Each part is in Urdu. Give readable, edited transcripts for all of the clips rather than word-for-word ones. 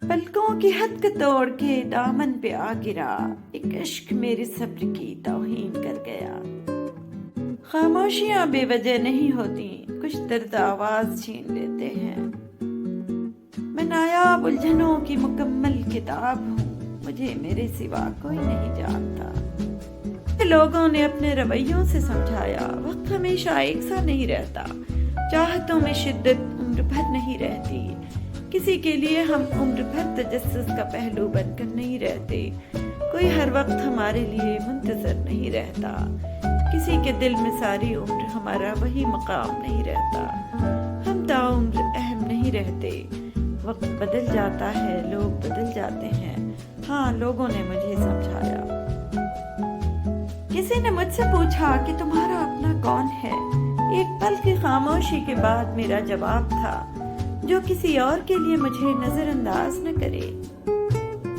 پلکوں کی حد کو توڑ کے دامن پہ آ گرا، ایک عشق میرے صبر کی توہین کر گیا۔ خاموشیاں بے وجہ نہیں ہوتی، کچھ درد آواز چھین لیتے ہیں۔ میں نایاب الجھنوں کی مکمل کتاب ہوں، مجھے میرے سوا کوئی نہیں جانتا۔ لوگوں نے اپنے رویوں سے سمجھایا، وقت ہمیشہ ایک سا نہیں رہتا، چاہتوں میں شدت عمر بھر نہیں رہتی، کسی کے لیے ہم عمر بھر تجسس کا پہلو بن کر نہیں رہتے، کوئی ہر وقت ہمارے لیے منتظر نہیں رہتا، کسی کے دل میں ساری عمر ہمارا وہی مقام نہیں رہتا، ہم تاعمر اہم نہیں رہتے، وقت بدل جاتا ہے، لوگ بدل جاتے ہیں۔ ہاں، لوگوں نے مجھے سمجھایا۔ کسی نے مجھ سے پوچھا کہ تمہارا اپنا کون ہے؟ ایک پل کی خاموشی کے بعد میرا جواب تھا، جو کسی اور کے لیے مجھے نظر انداز نہ کرے،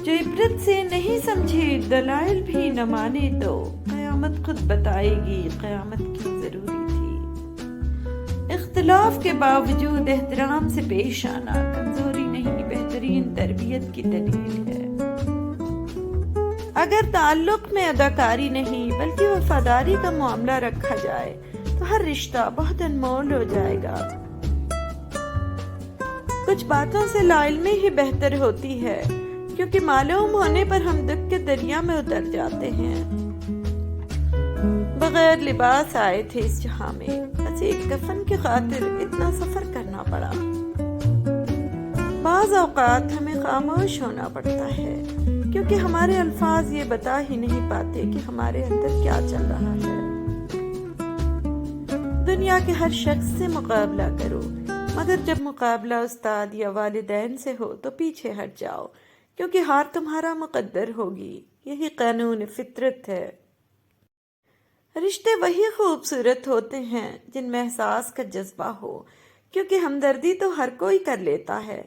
جو عبرت سے نہیں سمجھے، دلائل بھی نہ مانے، تو قیامت خود بتائے گی قیامت کیوں ضروری تھی۔ اختلاف کے باوجود احترام سے پیش آنا کمزوری نہیں، بہترین تربیت کی دلیل ہے۔ اگر تعلق میں اداکاری نہیں بلکہ وفاداری کا معاملہ رکھا جائے تو ہر رشتہ بہت انمول ہو جائے گا۔ کچھ باتوں سے لا علمی ہی بہتر ہوتی ہے، کیونکہ معلوم ہونے پر ہم دکھ کے دریا میں اتر جاتے ہیں۔ بغیر لباس آئے تھے اس جہاں میں، بس ایک کفن کی خاطر اتنا سفر کرنا پڑا۔ بعض اوقات ہمیں خاموش ہونا پڑتا ہے، کیونکہ ہمارے الفاظ یہ بتا ہی نہیں پاتے کہ ہمارے اندر کیا چل رہا ہے۔ دنیا کے ہر شخص سے مقابلہ کرو، مگر جب مقابلہ استاد یا والدین سے ہو تو پیچھے ہٹ جاؤ، کیونکہ ہار تمہارا مقدر ہوگی، یہی قانون فطرت ہے۔ رشتے وہی خوبصورت ہوتے ہیں جن میں احساس کا جذبہ ہو، کیونکہ ہمدردی تو ہر کوئی کر لیتا ہے،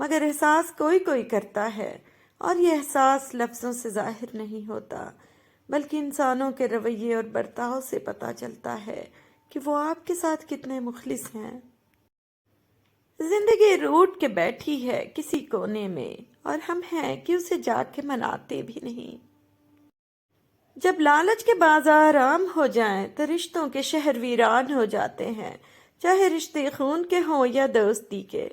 مگر احساس کوئی کوئی کرتا ہے، اور یہ احساس لفظوں سے ظاہر نہیں ہوتا، بلکہ انسانوں کے رویے اور برتاؤ سے پتہ چلتا ہے کہ وہ آپ کے ساتھ کتنے مخلص ہیں۔ زندگی روٹ کے بیٹھی ہے کسی کونے میں، اور ہم ہیں کہ اسے جا کے مناتے بھی نہیں۔ جب لالچ کے بازار عام ہو جائیں تو رشتوں کے شہر ویران ہو جاتے ہیں، چاہے رشتے خون کے ہوں یا دوستی کے۔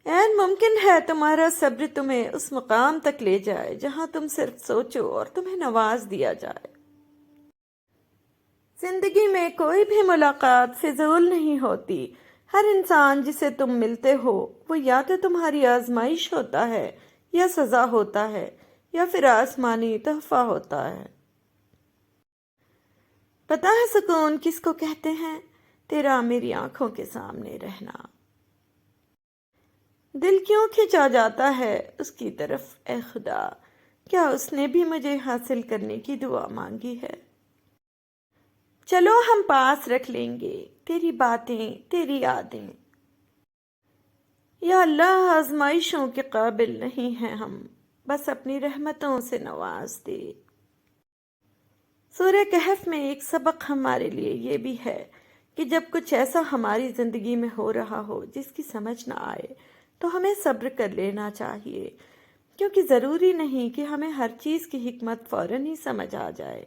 عین ممکن ہے تمہارا صبر تمہیں اس مقام تک لے جائے جہاں تم صرف سوچو اور تمہیں نواز دیا جائے۔ زندگی میں کوئی بھی ملاقات فضول نہیں ہوتی، ہر انسان جسے تم ملتے ہو وہ یا تو تمہاری آزمائش ہوتا ہے، یا سزا ہوتا ہے، یا پھر آسمانی تحفہ ہوتا ہے۔ پتہ ہے سکون کس کو کہتے ہیں؟ تیرا میری آنکھوں کے سامنے رہنا۔ دل کیوں کھنچا جاتا ہے اس کی طرف، اے خدا، کیا اس نے بھی مجھے حاصل کرنے کی دعا مانگی ہے؟ چلو ہم پاس رکھ لیں گے تیری باتیں، تیری یادیں۔ یا اللہ، آزمائشوں کے قابل نہیں ہیں ہم، بس اپنی رحمتوں سے نواز دے۔ سورہ کہف میں ایک سبق ہمارے لیے یہ بھی ہے کہ جب کچھ ایسا ہماری زندگی میں ہو رہا ہو جس کی سمجھ نہ آئے تو ہمیں صبر کر لینا چاہیے، کیونکہ ضروری نہیں کہ ہمیں ہر چیز کی حکمت فوراً ہی سمجھ آ جائے۔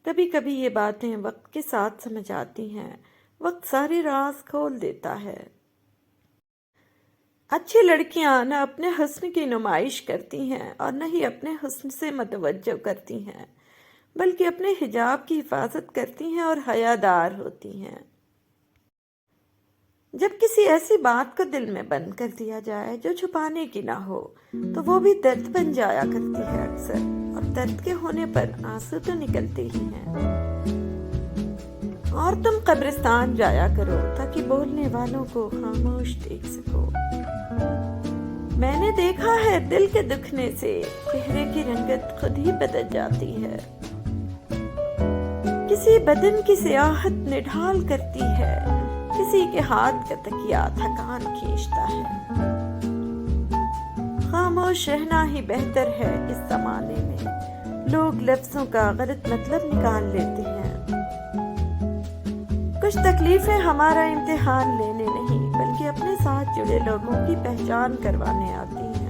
کبھی کبھی یہ باتیں وقت کے ساتھ سمجھ آتی ہیں، وقت سارے راز کھول دیتا ہے۔ اچھی لڑکیاں نہ اپنے حسن کی نمائش کرتی ہیں اور نہ ہی اپنے حسن سے متوجہ کرتی ہیں، بلکہ اپنے حجاب کی حفاظت کرتی ہیں اور حیادار ہوتی ہیں۔ جب کسی ایسی بات کو دل میں بند کر دیا جائے جو چھپانے کی نہ ہو تو وہ بھی درد بن جایا کرتی ہے اکثر، اور درد کے ہونے پر آنسو تو نکلتے ہی ہیں۔ اور تم قبرستان جایا کرو تاکہ بولنے والوں کو خاموش دیکھ سکو۔ میں نے دیکھا ہے دل کے دکھنے سے چہرے کی رنگت خود ہی بدل جاتی ہے، کسی بدن کی سیاحت نڈھال کرتی ہے، کسی کے ہاتھ کا تکیہ تھکان کھینچتا ہے۔ خاموش رہنا ہی بہتر ہے اس زمانے میں، لوگ لفظوں کا غلط مطلب نکال لیتے ہیں۔ کچھ تکلیفیں ہمارا امتحان لینے نہیں بلکہ اپنے ساتھ جڑے لوگوں کی پہچان کروانے آتی ہیں۔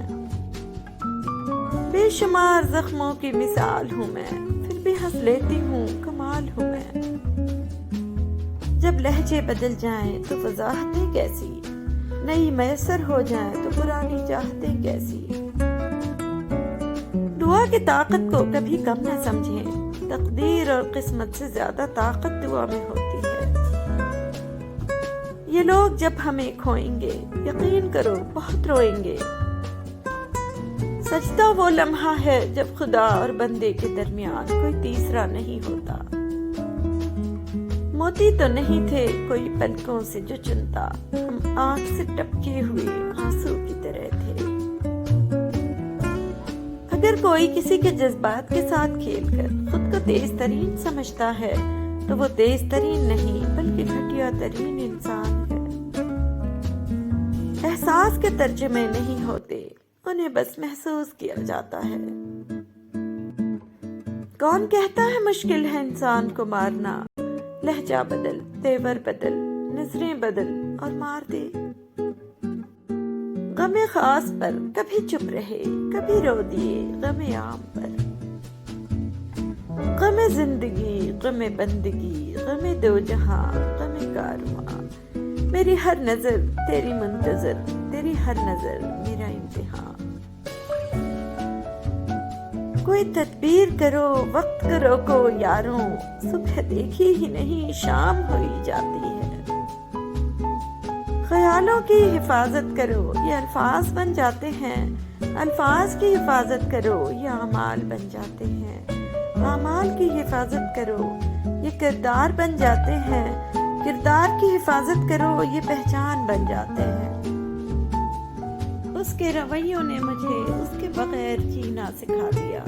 بے شمار زخموں کی مثال ہوں میں، پھر بھی ہنس لیتی ہوں، کمال ہوں میں۔ جب لہجے بدل جائیں تو وضاحتیں کیسی، نئی میسر ہو جائیں تو پرانی چاہتیں کیسی۔ دعا کی طاقت کو کبھی کم نہ سمجھیں، تقدیر اور قسمت سے زیادہ طاقت دعا میں ہوتی ہے۔ یہ لوگ جب ہمیں کھوئیں گے، یقین کرو بہت روئیں گے۔ سجدہ وہ لمحہ ہے جب خدا اور بندے کے درمیان کوئی تیسرا نہیں ہوتا۔ موتی تو نہیں تھے کوئی پلکوں سے جو چنتا، ہم آنکھ سے ٹپکے ہوئے آنسو کی طرح تھے۔ اگر کوئی کسی کے جذبات کے ساتھ کھیل کر خود کو تیز ترین سمجھتا ہے تو وہ تیز ترین نہیں بلکہ گھٹیا ترین انسان ہے۔ احساس کے ترجمے نہیں ہوتے، انہیں بس محسوس کیا جاتا ہے۔ کون کہتا ہے مشکل ہے انسان کو مارنا؟ لہجہ بدل، تیور بدل، نظریں بدل اور مار دے۔ غم خاص پر کبھی چپ رہے، کبھی رو دیے غم عام پر۔ غم زندگی، غم بندگی، غم دو جہاں، غم کارواں۔ میری ہر نظر تیری منتظر، تیری ہر نظر میرا امتحان۔ کوئی تدبیر کرو، وقت کرو کو یاروں، صبح دیکھی ہی نہیں شام ہوئی جاتی ہے۔ خیالوں کی حفاظت کرو، یہ الفاظ بن جاتے ہیں۔ الفاظ کی حفاظت کرو، یہ اعمال بن جاتے ہیں۔ اعمال کی حفاظت کرو، یہ کردار بن جاتے ہیں۔ کردار کی حفاظت کرو، یہ پہچان بن جاتے ہیں۔ اس کے رویوں نے مجھے اس کے بغیر جینا سکھا دیا۔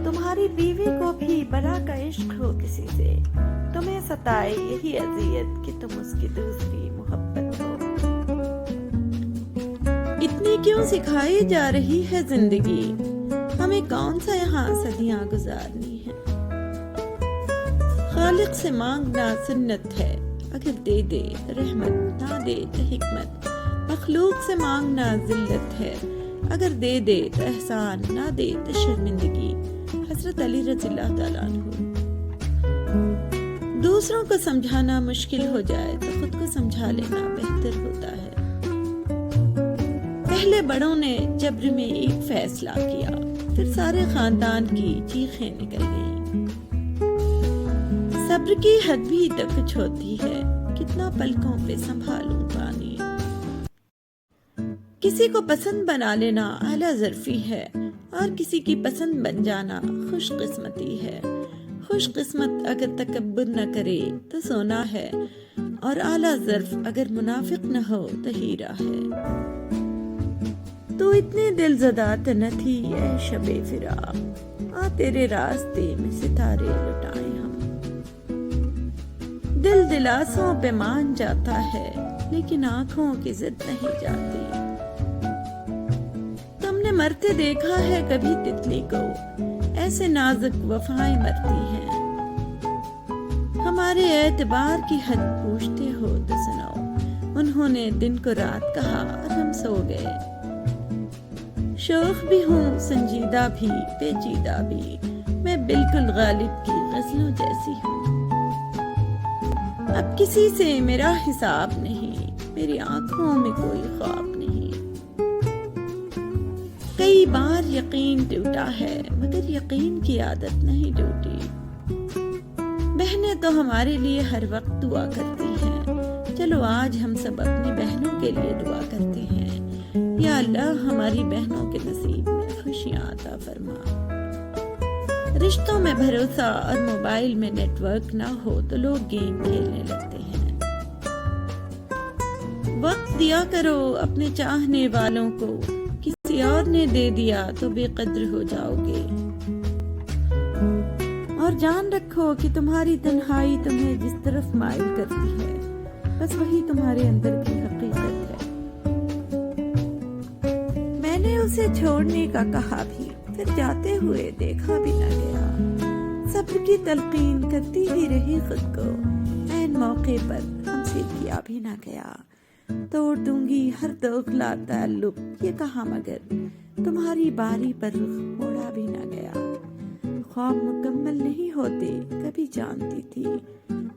تمہاری بیوی کو بھی بلا کا عشق ہو کسی سے، تمہیں ستائے یہی اذیت کہ تم اس کی دوسری محبت ہو۔ اتنی کیوں سکھائی جا رہی ہے زندگی، ہمیں کون سا یہاں صدیاں گزارنی ہے۔ خالق سے مانگنا سنت ہے، اگر دے دے رحمت نہ دے تو حکمت۔ مخلوق سے مانگنا ذلت ہے، اگر دے دے تو احسان نہ دے تو شرمندگی۔ حضرت علی رضی اللہ تعالیٰ عنہ۔ دوسروں کو سمجھانا مشکل ہو جائے تو خود کو سمجھا لینا بہتر ہوتا ہے۔ پہلے بڑوں نے جبر میں ایک فیصلہ کیا، پھر سارے خاندان کی چیخیں نکل گئیں۔ صبر کی حد بھی تو کچھ ہوتی ہے، کتنا پلکوں پہ سنبھالوں پانی۔ کسی کو پسند بنا لینا اعلیٰ ظرفی ہے، اور کسی کی پسند بن جانا خوش قسمتی ہے۔ خوش قسمت اگر تکبر نہ کرے تو سونا ہے، اور اعلیٰ ظرف اگر منافق نہ ہو تو ہیرا ہے۔ تو اتنے دل زدہ تو نہ تھی اے شب فراق، آ تیرے راستے میں ستارے لٹائیں ہم۔ دل دلاسوں پہ مان جاتا ہے، لیکن آنکھوں کی ضد نہیں جاتی۔ تم نے مرتے دیکھا ہے کبھی تتلی کو، ایسے نازک وفائیں مرتی ہیں۔ ہمارے اعتبار کی حد پوچھتے ہو تو سناؤ، انہوں نے دن کو رات کہا اور ہم سو گئے۔ شوخ بھی ہوں، سنجیدہ بھی، پیچیدہ بھی، میں بالکل غالب کی غزلوں جیسی ہوں۔ اب کسی سے میرا حساب نہیں، میری آنکھوں میں کوئی خواب نہیں۔ کئی بار یقین ٹوٹا ہے، مگر یقین کی عادت نہیں ٹوٹی۔ بہنیں تو ہمارے لیے ہر وقت دعا کرتی ہیں، چلو آج ہم سب اپنی بہنوں کے لیے دعا کرتے ہیں۔ یا اللہ ہماری بہنوں کے نصیب میں خوشیاں عطا فرما۔ رشتوں میں بھروسہ اور موبائل میں نیٹ ورک نہ ہو تو لوگ گیم کھیلنے لگتے ہیں۔ وقت دیا کرو اپنے چاہنے والوں کو، کسی اور نے دے دیا تو بے قدر ہو جاؤ گے۔ اور جان رکھو کہ تمہاری تنہائی تمہیں جس طرف مائل کرتی ہے، بس وہی تمہارے اندر کی حقیقت ہے۔ میں نے اسے چھوڑنے کا کہا بھی، پھر جاتے ہوئے دیکھا بھی نہ گیا۔ صبر کی تلقین کرتی ہی رہی خود کو، عین موقع پر ہم سے کیا بھی نہ گیا۔ توڑ دوں گی ہر دوغلا تعلق، یہ کہا مگر تمہاری باری پر رخ موڑا بھی نہ گیا۔ خواب مکمل نہیں ہوتے کبھی جانتی تھی،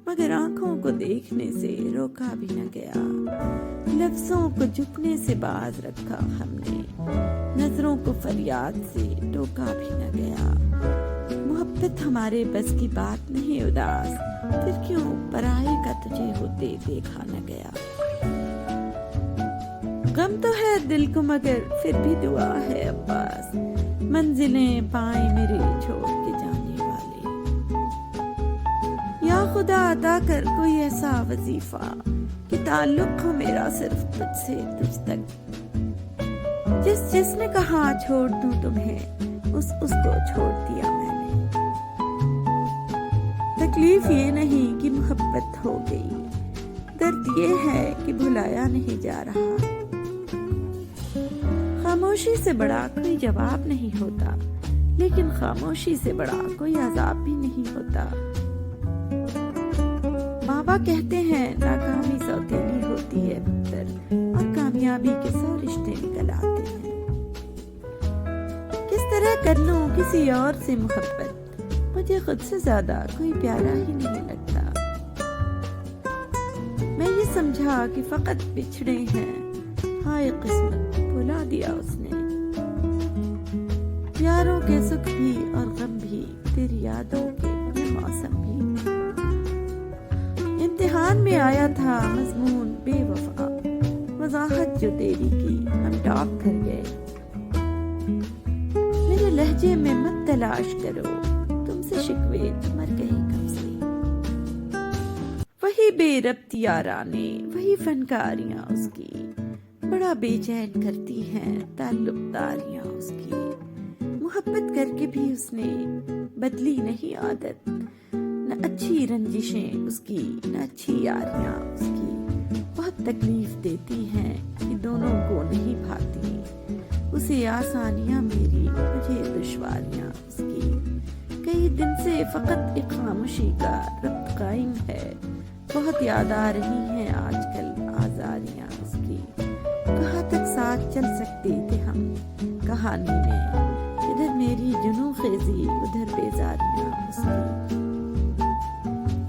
مگر آنکھوں کو دیکھنے سے روکا بھی نہ گیا۔ لفظوں کو جھکنے سے باز رکھا ہم نے، نظروں کو فریاد سے ٹوکا بھی نہ گیا۔ محبت ہمارے بس کی بات نہیں اداس، پھر کیوں پرائے کا تجھے ہوتے دیکھا نہ گیا۔ غم تو ہے دل کو مگر پھر بھی دعا ہے عباس، منزلیں پائیں میرے چھوڑ کے جانے والے۔ یا خدا عطا کر کوئی ایسا وظیفہ کہ تعلق ہو میرا صرف تجھ سے تجھ تک۔ جس نے کہا چھوڑ دوں تمہیں، اس کو چھوڑ دیا میں نے۔ تکلیف یہ نہیں کہ محبت ہو گئی، درد یہ ہے کہ بھلایا نہیں جا رہا۔ خاموشی سے بڑا کوئی جواب نہیں ہوتا، لیکن خاموشی سے بڑا کوئی عذاب بھی نہیں ہوتا۔ بابا کہتے ہیں ناکامی سوتیلی ہوتی ہے پتر، اور کامیابی کے 100 رشتے نکل آتے ہیں۔ کس طرح کر لوں کسی اور سے محبت، مجھے خود سے زیادہ کوئی پیارا ہی نہیں لگتا۔ میں یہ سمجھا کہ فقط بچھڑے ہیں، ہائے قسمت بھلا دیا اس نے۔ یاروں کے سکھ بھی اور غم بھی، تیری یادوں کے یہ موسم بھی۔ امتحان میں آیا تھا مضمون بے وفا، وضاحت جو تیری کی ہم ٹاپ کر گئے۔ میرے لہجے میں مت تلاش کرو، تم سے شکوے مر گئے کب سے۔ وہی بے ربط یارانے، وہی فنکاریاں اس کی، بڑا بے چین کرتی ہیں تعلق داریاں اس کی۔ محبت کر کے بھی اس نے بدلی نہیں عادت، نہ اچھی رنجشیں اس کی، نہ اچھی یاریاں اس کی۔ بہت تکلیف دیتی ہیں کہ دونوں کو نہیں بھاتی، اسے آسانیاں میری، مجھے دشواریاں اس کی۔ کئی دن سے فقط ایک خاموشی کا ربط قائم ہے، بہت یاد آ رہی ہیں آج کل آزاریاں اس کی۔ کہاں تک ساتھ چل سکتے تھے ہم کہانی میں، ادھر میری جنوں خیزی ادھر بیزاریاں اس کی۔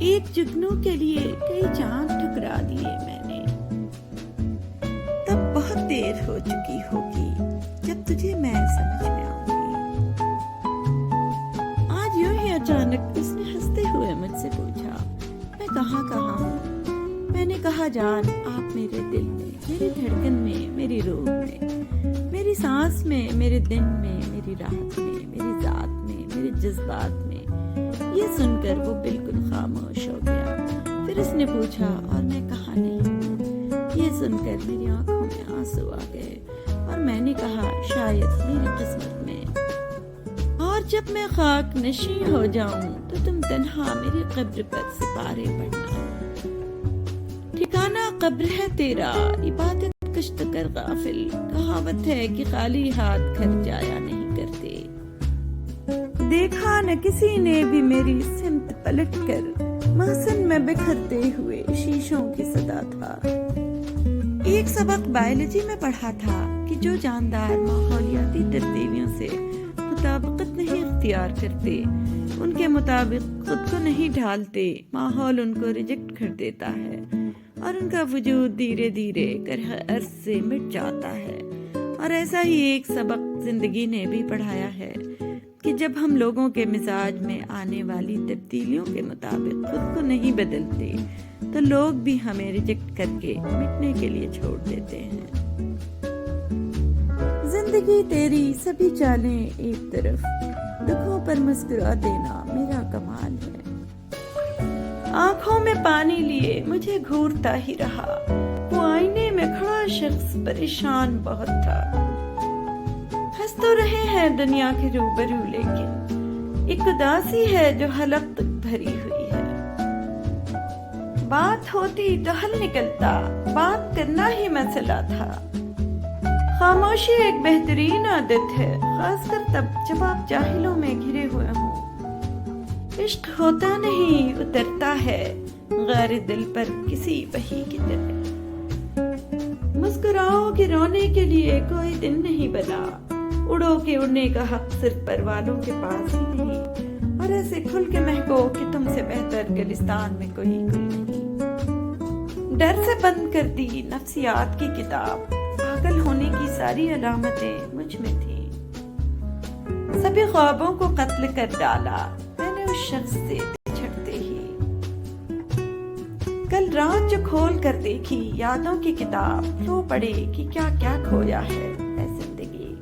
ایک جگنوں کے لیے کئی چاند ٹھکرا دیے میں نے، تب بہت دیر ہو چکی ہوگی جب تجھے میں سمجھ میں آؤں گی۔ آج یوں ہی اچانک اس نے ہنستے ہوئے مجھ سے پوچھا میں کہاں ہوں۔ میں نے کہا جان آپ میرے دل میں، میری دھڑکن میں، میری روح میں، میری سانس میں، میرے دن میں، میری رات میں، میری ذات میں، میرے جذبات میں۔ یہ سن کر وہ بالکل خاموش ہو گیا۔ پھر اس نے پوچھا اور میں کہاں نہیں۔ یہ سن کر میری آنکھوں میں آنسو آ گئے اور میں نے کہا شاید میری قسمت میں۔ اور جب میں خاک نشیں ہو جاؤں تو تم تنہا میری قبر پر سپارے پڑھنا۔ ٹھکانہ قبر ہے تیرا، عبادت کشت کر غافل۔ کہاوت ہے کہ خالی ہاتھ گھر جایا نہیں کرتے۔ دیکھا نہ کسی نے بھی میری سمت پلٹ کر، محسن میں بکھرتے ہوئے شیشوں کی صدا تھا۔ ایک سبق بائیولوجی میں پڑھا تھا کہ جو جاندار ماحولیاتی تبدیلیوں سے مطابقت نہیں اختیار کرتے، ان کے مطابق خود کو نہیں ڈھالتے، ماحول ان کو ریجیکٹ کر دیتا ہے اور ان کا وجود دھیرے دھیرے کرہ ارض سے مٹ جاتا ہے۔ اور ایسا ہی ایک سبق زندگی نے بھی پڑھایا ہے کہ جب ہم لوگوں کے مزاج میں آنے والی تبدیلیوں کے مطابق خود کو نہیں بدلتے تو لوگ بھی ہمیں ریجیکٹ کر کے مٹنے کے لیے چھوڑ دیتے ہیں۔ زندگی تیری سبھی چالیں ایک طرف، دکھوں پر مسکرا دینا میرا کمال ہے۔ آنکھوں میں پانی لیے مجھے گھورتا ہی رہا، وہ آئینے میں کھڑا شخص پریشان بہت تھا۔ ہنس تو رہے ہیں دنیا کے روبرو، لیکن ایک اداسی ہے جو حلق تک بھری ہوئی ہے۔ بات ہوتی تو حل نکلتا، بات کرنا ہی مسئلہ تھا۔ خاموشی ایک بہترین عادت ہے، خاص کر تب جب آپ جاہلوں میں گھرے ہوئے ہوں۔ عشق ہوتا نہیں، اترتا ہے غیر دل پر کسی وحی کی طرح۔ مسکراؤ کہ رونے کے لیے کوئی دن نہیں بنا، اڑو کہ اڑنے کا حق صرف پر والوں کے پاس ہی نہیں، اور ایسے کھل کے مہکو کہ تم سے بہتر گلستان میں کوئی نہیں۔ ڈر سے بند کر دی نفسیات کی کتاب، پاگل ہونے کی ساری علامتیں مجھ میں تھیں۔ سبھی خوابوں کو قتل کر ڈالا میں نے اس شخص سے بچھڑتے ہی۔ کل رات جو کھول کر دیکھی یادوں کی کتاب، رو پڑے کہ کیا کیا کھویا ہے اے زندگی۔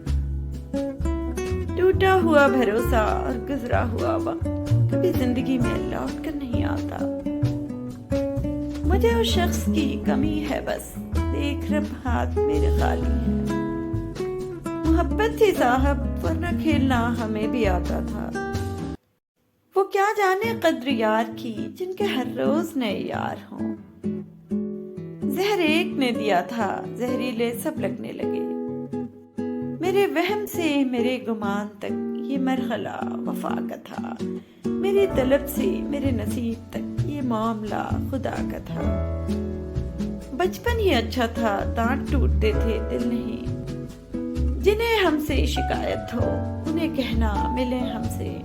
ٹوٹا ہوا بھروسہ اور گزرا ہوا وقت کبھی زندگی میں لوٹ کر نہیں آتا۔ مجھے اس شخص کی کمی ہے بس، دیکھ رب ہاتھ میرے خالی ہے۔ محبت تھی صاحب ورنہ کھیلنا ہمیں بھی آتا تھا۔ وہ کیا جانے قدر یار کی جن کے ہر روز نئے یار ہوں۔ زہر ایک نے دیا تھا، زہریلے سب لگنے لگے۔ میرے وہم سے میرے گمان تک یہ مرحلہ وفا کا تھا، میری طلب سے میرے نصیب تک یہ معاملہ خدا کا تھا۔ بچپن ہی اچھا تھا، دانت ٹوٹتے تھے دل نہیں۔ جنہیں ہم سے شکایت ہو انہیں کہنا ملے ہم سے۔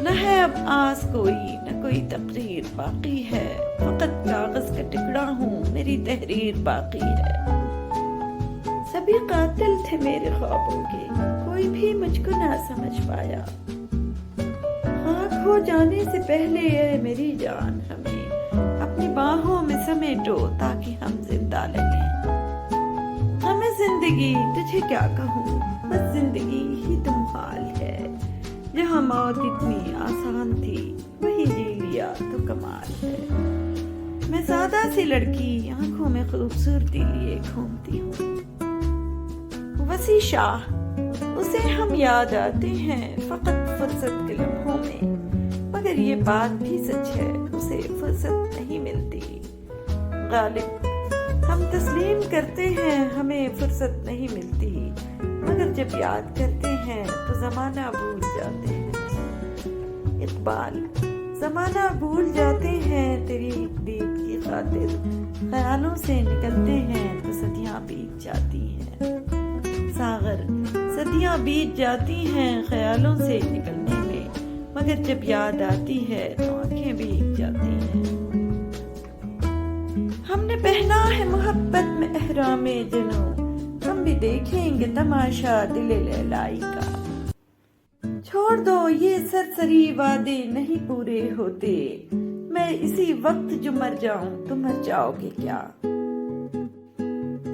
نہ ہے اب آس کوئی نہ کوئی تقریر باقی ہے، فقط کاغذ کا ٹکڑا ہوں میری تحریر باقی ہے۔ سبھی قاتل تھے میرے خوابوں کے، کوئی بھی مجھ کو نہ سمجھ پایا۔ خاک ہو جانے سے پہلے اے میری جان ہمیں اپنی باہوں میں سمیٹو تاکہ ہم زندہ لگیں۔ ہمیں زندگی تجھے کیا کہوں، بس زندگی ہی تو محال ہے۔ جہاں موت اتنی آسان تھی وہی جی لیا تو کمال ہے۔ میں سادہ سی لڑکی آنکھوں میں خوبصورتی لیے گھومتی ہوں۔ وسیع شاہ اسے ہم یاد آتے ہیں فقط فرصت کے لمحوں میں، مگر یہ بات بھی سچ ہے اسے فرصت نہیں ملتی۔ غالب ہم تسلیم کرتے ہیں ہمیں فرصت نہیں ملتی، مگر جب یاد کرتے ہیں تو زمانہ بھول جاتے ہیں۔ اقبال زمانہ بھول جاتے ہیں تیری دید کی خاطر، خیالوں سے نکلتے ہیں تو صدیاں بیت جاتی ہیں۔ ساغر صدیاں بیت جاتی ہیں خیالوں سے نکلنے میں، مگر جب یاد آتی ہے تو آنکھیں بھیگ جاتی ہیں۔ ہم نے پہنا ہے محبت میں احرام جنوں، ہم بھی دیکھیں گے تماشا دل لیلائی کا۔ چھوڑ دو یہ سرسری وعدے نہیں پورے ہوتے، میں اسی وقت جو مر جاؤں تو مر جاؤ گے کیا؟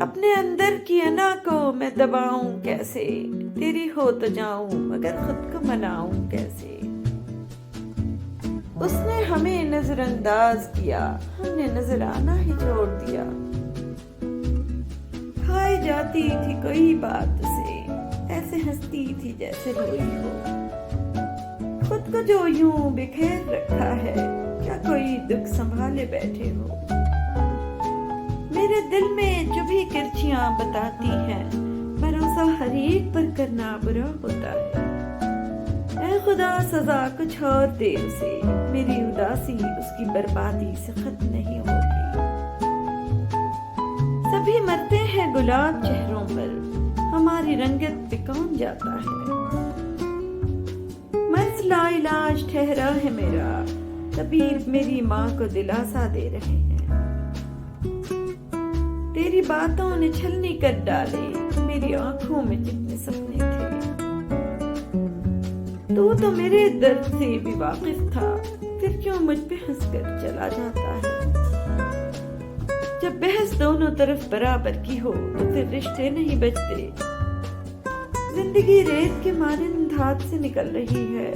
اپنے اندر کی انا کو میں دباؤں کیسے، تیری ہو تو جاؤں مگر خود کو مناؤں کیسے؟ اس نے ہمیں نظر انداز کیا، ہم نے نظر آنا ہی چھوڑ دیا۔ کھائی جاتی تھی کوئی بات اسے، ایسے ہنستی تھی جیسے روئی ہو۔ خود کو جو یوں بکھیر رکھا ہے، کیا کوئی دکھ سنبھالے بیٹھے ہو؟ میرے دل میں جو بھی کرچیاں بتاتی ہیں، بھروسہ ہر ایک پر کرنا برا ہوتا ہے۔ اے خدا سزا کچھ اور دے اسے، میری اداسی اس کی بربادی سے ختم نہیں ہوگی۔ سبھی مرتے ہیں گلاب چہروں پر، ہماری رنگت پہ کون جاتا ہے؟ مرض لا علاج ٹھہرا ہے میرا، طبیب میری ماں کو دلاسا دے رہے ہیں۔ تیری باتوں نے چھلنی کر ڈالے میری آنکھوں میں جتنے سپنے تھے۔ تو میرے درد سے بھی واقف تھا، پھر کیوں مجھ پہ ہنس کر چلا جاتا ہے؟ جب بحث دونوں طرف برابر کی ہو تو پھر رشتے نہیں بچتے۔ زندگی ریت کے مانند ہاتھ سے نکل رہی ہے،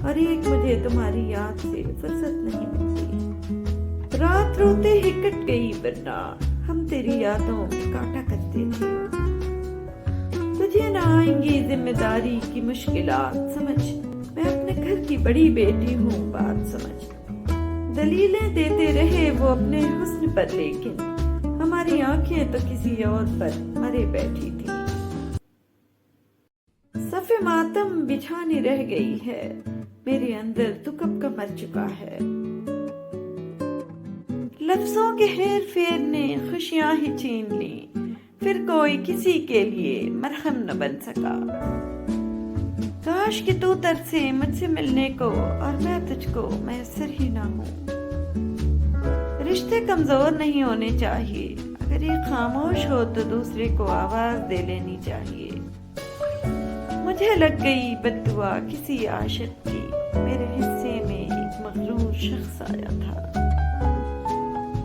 اور ایک مجھے تمہاری یاد سے فرصت نہیں ملتی۔ رات روتے ہی کٹ گئی ورنہ ہم تیری یادوں میں کاٹا کرتے تھے۔ تجھے نہ آئیں گی ذمہ داری کی مشکلات سمجھ، میں اپنے گھر کی بڑی بیٹی ہوں بات سمجھ۔ دلیلیں دیتے رہے وہ اپنے حسن پر، لیکن ہماری آنکھیں تو کسی اور پر مرے بیٹھی تھی۔ صف ماتم بچھانی رہ گئی ہے میرے اندر، تو کب کا مر چکا ہے۔ لفظوں کے ہیر پھیر نے خوشیاں ہی چھین لی، پھر کوئی کسی کے لیے مرہم نہ بن سکا۔ کاش کہ تو ترسے مجھ سے ملنے کو اور میں تجھ کو میسر ہی نہ ہوں۔ رشتے کمزور نہیں ہونے چاہیے، اگر یہ خاموش ہو تو دوسرے کو آواز دے لینی چاہیے۔ مجھے لگ گئی بد دعا کسی عاشق کی، میرے حصے میں ایک مغرور شخص آیا تھا۔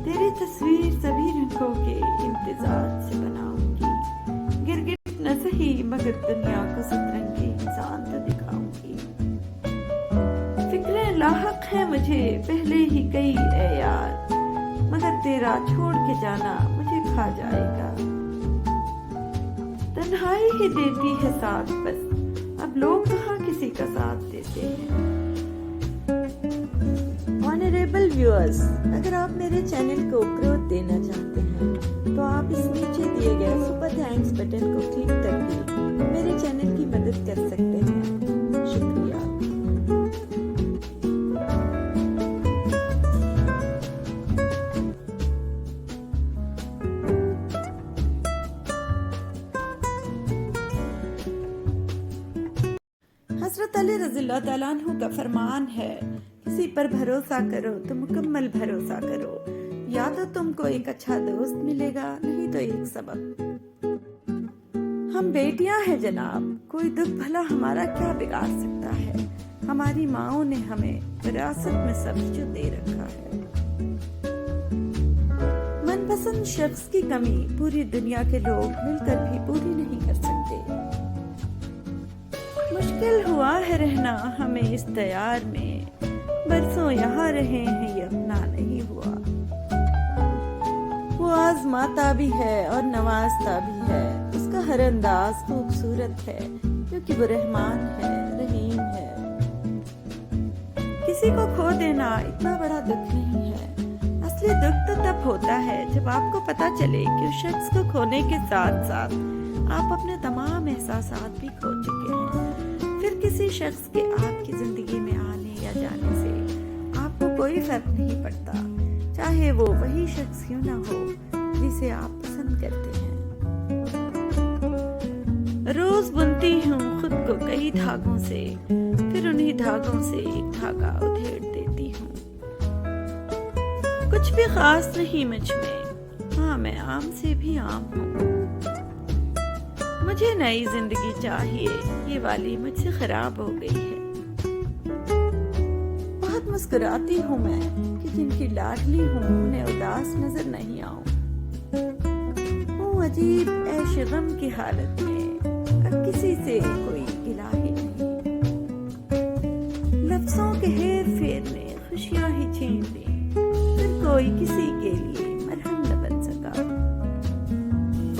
تیری تصویر سبھی رنگوں کے امتزاج سے بناؤں گی، گرگٹ نہ سہی مگر دنیا کو سترنگی انسان تو دکھاؤں گی۔ فکریں لاحق ہیں مجھے پہلے ہی کئی اے یار، مگر تیرا چھوڑ کے جانا مجھے کھا جائے گا۔ تنہائی ہی دیتی ہے ساتھ بس، اب لوگ کہاں کسی کا ساتھ دیتے ہیں۔ آنریبل ویورز، اگر آپ میرے چینل کو گروتھ دینا چاہتے ہیں تو آپ اس نیچے دیے گئے سپر تھینکس بٹن کو کلک کر کے میرے چینل کی مدد کر سکتے ہیں۔ شکریہ۔ حضرت علی رضی اللہ تعالیٰ عنہ کا فرمان ہے، کسی پر بھروسہ کرو تو مکمل بھروسہ کرو، یا تو تم کو ایک اچھا دوست ملے گا، نہیں تو ایک سبب۔ ہم بیٹیاں ہیں جناب، کوئی دکھ بھلا ہمارا کیا بگاڑ سکتا ہے؟ ہماری ماؤں نے ہمیں وراثت میں سب جو دے رکھا ہے۔ من پسند شخص کی کمی پوری دنیا کے لوگ مل کر بھی پوری نہیں کر سکتے۔ مشکل ہوا ہے رہنا ہمیں اس دیار میں، برسوں یہاں رہے ہیں یہ اپنا نہیں ہوا۔ وہ آزماتا بھی ہے اور نوازتا بھی ہے، اس کا ہر انداز خوبصورت ہے، کیونکہ وہ رحمان ہے، رحیم ہے۔ کسی کو کھو دینا اتنا بڑا دکھ نہیں ہے، اصلی دکھ تو تب ہوتا ہے جب آپ کو پتا چلے کہ اس شخص کو کھونے کے ساتھ ساتھ آپ اپنے تمام احساسات بھی کھو چکے ہیں۔ پھر کسی شخص کے آپ کی زندگی میں آنے یا جانے سے آپ کو کوئی فرق نہیں پڑتا، چاہے وہ وہی شخص کیوں نہ ہو جسے آپ پسند کرتے ہیں۔ روز بنتی ہوں خود کو کئی دھاگوں سے، پھر انہی دھاگوں سے ایک دھاگا ادھیڑ دیتی ہوں۔ کچھ بھی خاص نہیں مجھ میں، ہاں میں عام سے بھی عام ہوں۔ مجھے نئی زندگی چاہیے، یہ والی مجھ سے خراب ہو گئی ہے۔ بہت مسکراتی ہوں میں کہ جن کی لاڈلی ہوں انہیں اداس نظر نہیں آؤں۔ ہوں عجیب عیش غم کی حالت میں، اب کسی سے کوئی گلہ ہی نہیں۔ لفظوں کے ہیر پھیر نے خوشیاں ہی چھین لی، پھر کوئی کسی کے لیے مرہم نہ بن سکا۔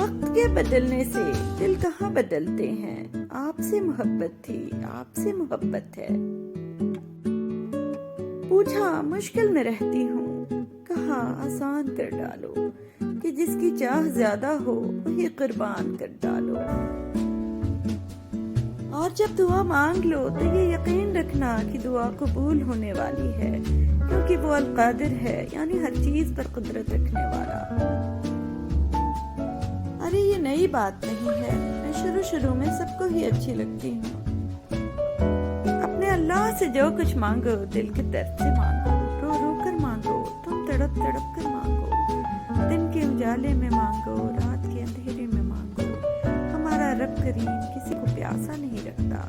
وقت کے بدلنے سے دل کہاں بدلتے ہیں، آپ سے محبت تھی، آپ سے محبت ہے۔ پوچھا مشکل میں رہتی ہوں، کہا آسان کر ڈالو، کہ جس کی چاہ زیادہ ہو وہی قربان کر ڈالو۔ اور جب دعا مانگ لو تو یہ یقین رکھنا کہ دعا قبول ہونے والی ہے، کیونکہ وہ القادر ہے، یعنی ہر چیز پر قدرت رکھنے والا۔ ارے یہ نئی بات نہیں ہے، میں شروع میں سب کو ہی اچھی لگتی ہوں۔ اپنے اللہ سے جو کچھ مانگو دل کے درد سے مانگو، رو رو کر مانگو، تم تڑپ تڑپ کر مانگو، دن کے اجالے میں مانگو، رات کے اندھیرے میں مانگو۔ ہمارا رب کریم کسی کو پیاسا نہیں رکھتا،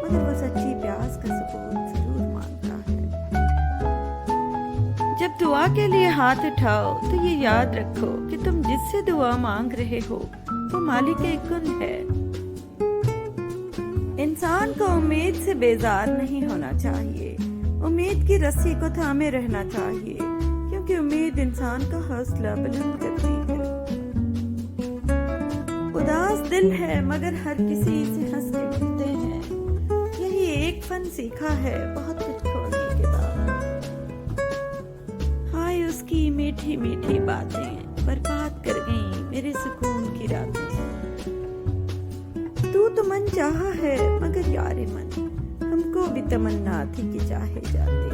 مگر وہ سچی پیاس کا ثبوت ضرور مانگتا ہے۔ جب دعا کے لیے ہاتھ اٹھاؤ تو یہ یاد رکھو کہ تم جس سے دعا مانگ رہے ہو وہ مالک کل ہے۔ انسان کو امید سے بیزار نہیں ہونا چاہیے، امید کی رسی کو تھامے رہنا چاہیے، کیونکہ امید انسان کا حوصلہ بلند کرتی ہے۔ اداس دل ہے مگر ہر کسی سے ہنس کے ملتے ہیں، یہی ایک فن سیکھا ہے بہت کچھ کھونے کے بعد۔ ہائے اس کی میٹھی میٹھی باتیں برباد کر گئیں میرے سکون کی راتیں۔ تو من چاہا ہے مگر یار من، ہم کو بھی تمنا تھی کہ چاہے جاتے۔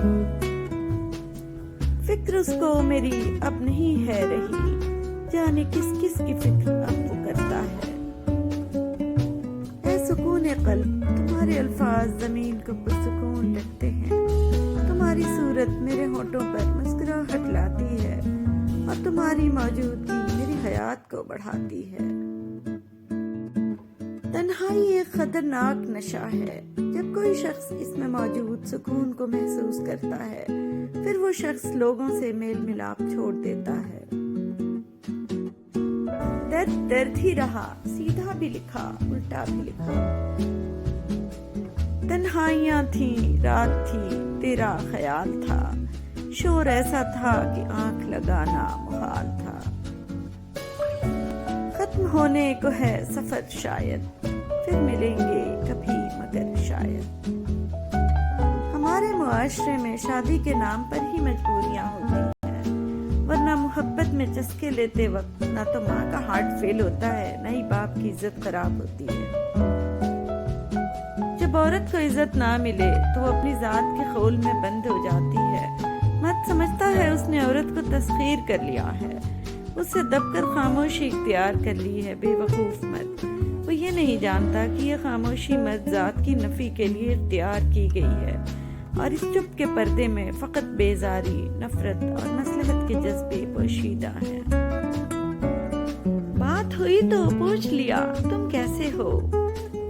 فکر اس کو میری اب نہیں ہے رہی، جانے کس کس کی فکر اب وہ کر کرتا ہے۔ اے سکون قلب، تمہارے الفاظ زمین کو پرسکون رکھتے ہیں، تمہاری صورت میرے ہونٹوں پر مسکراہٹ لاتی ہے، اور تمہاری موجودگی میری حیات کو بڑھاتی ہے۔ تنہائی ایک خطرناک نشہ ہے، جب کوئی شخص اس میں موجود سکون کو محسوس کرتا ہے، پھر وہ شخص لوگوں سے میل ملاپ چھوڑ دیتا ہے۔ درد درد ہی رہا، سیدھا بھی لکھا، الٹا بھی لکھا۔ تنہائیاں تھیں، رات تھی، تیرا خیال تھا، شور ایسا تھا کہ آنکھ لگانا محال تھا۔ ختم ہونے کو ہے سفر شاید، پھر ملیں گے کبھی مگر شاید۔ ہمارے معاشرے میں شادی کے نام پر ہی مجبوریاں ہوتی ہیں، ورنہ محبت میں چسکے لیتے وقت نہ تو ماں کا ہارٹ فیل ہوتا ہے، نہ ہی باپ کی عزت خراب ہوتی ہے۔ جب عورت کو عزت نہ ملے تو وہ اپنی ذات کے خول میں بند ہو جاتی ہے۔ مرد سمجھتا ہے اس نے عورت کو تسخیر کر لیا ہے، اس سے دب کر خاموشی اختیار کر لی ہے۔ بے وقوف مرد، وہ یہ نہیں جانتا کہ یہ خاموشی مرد ذات کی نفی کے لیے اختیار کی گئی ہے، اور اس چپ کے پردے میں فقط بیزاری، نفرت اور مصلحت کے جذبے پوشیدہ ہیں۔ بات ہوئی تو پوچھ لیا، تم کیسے ہو؟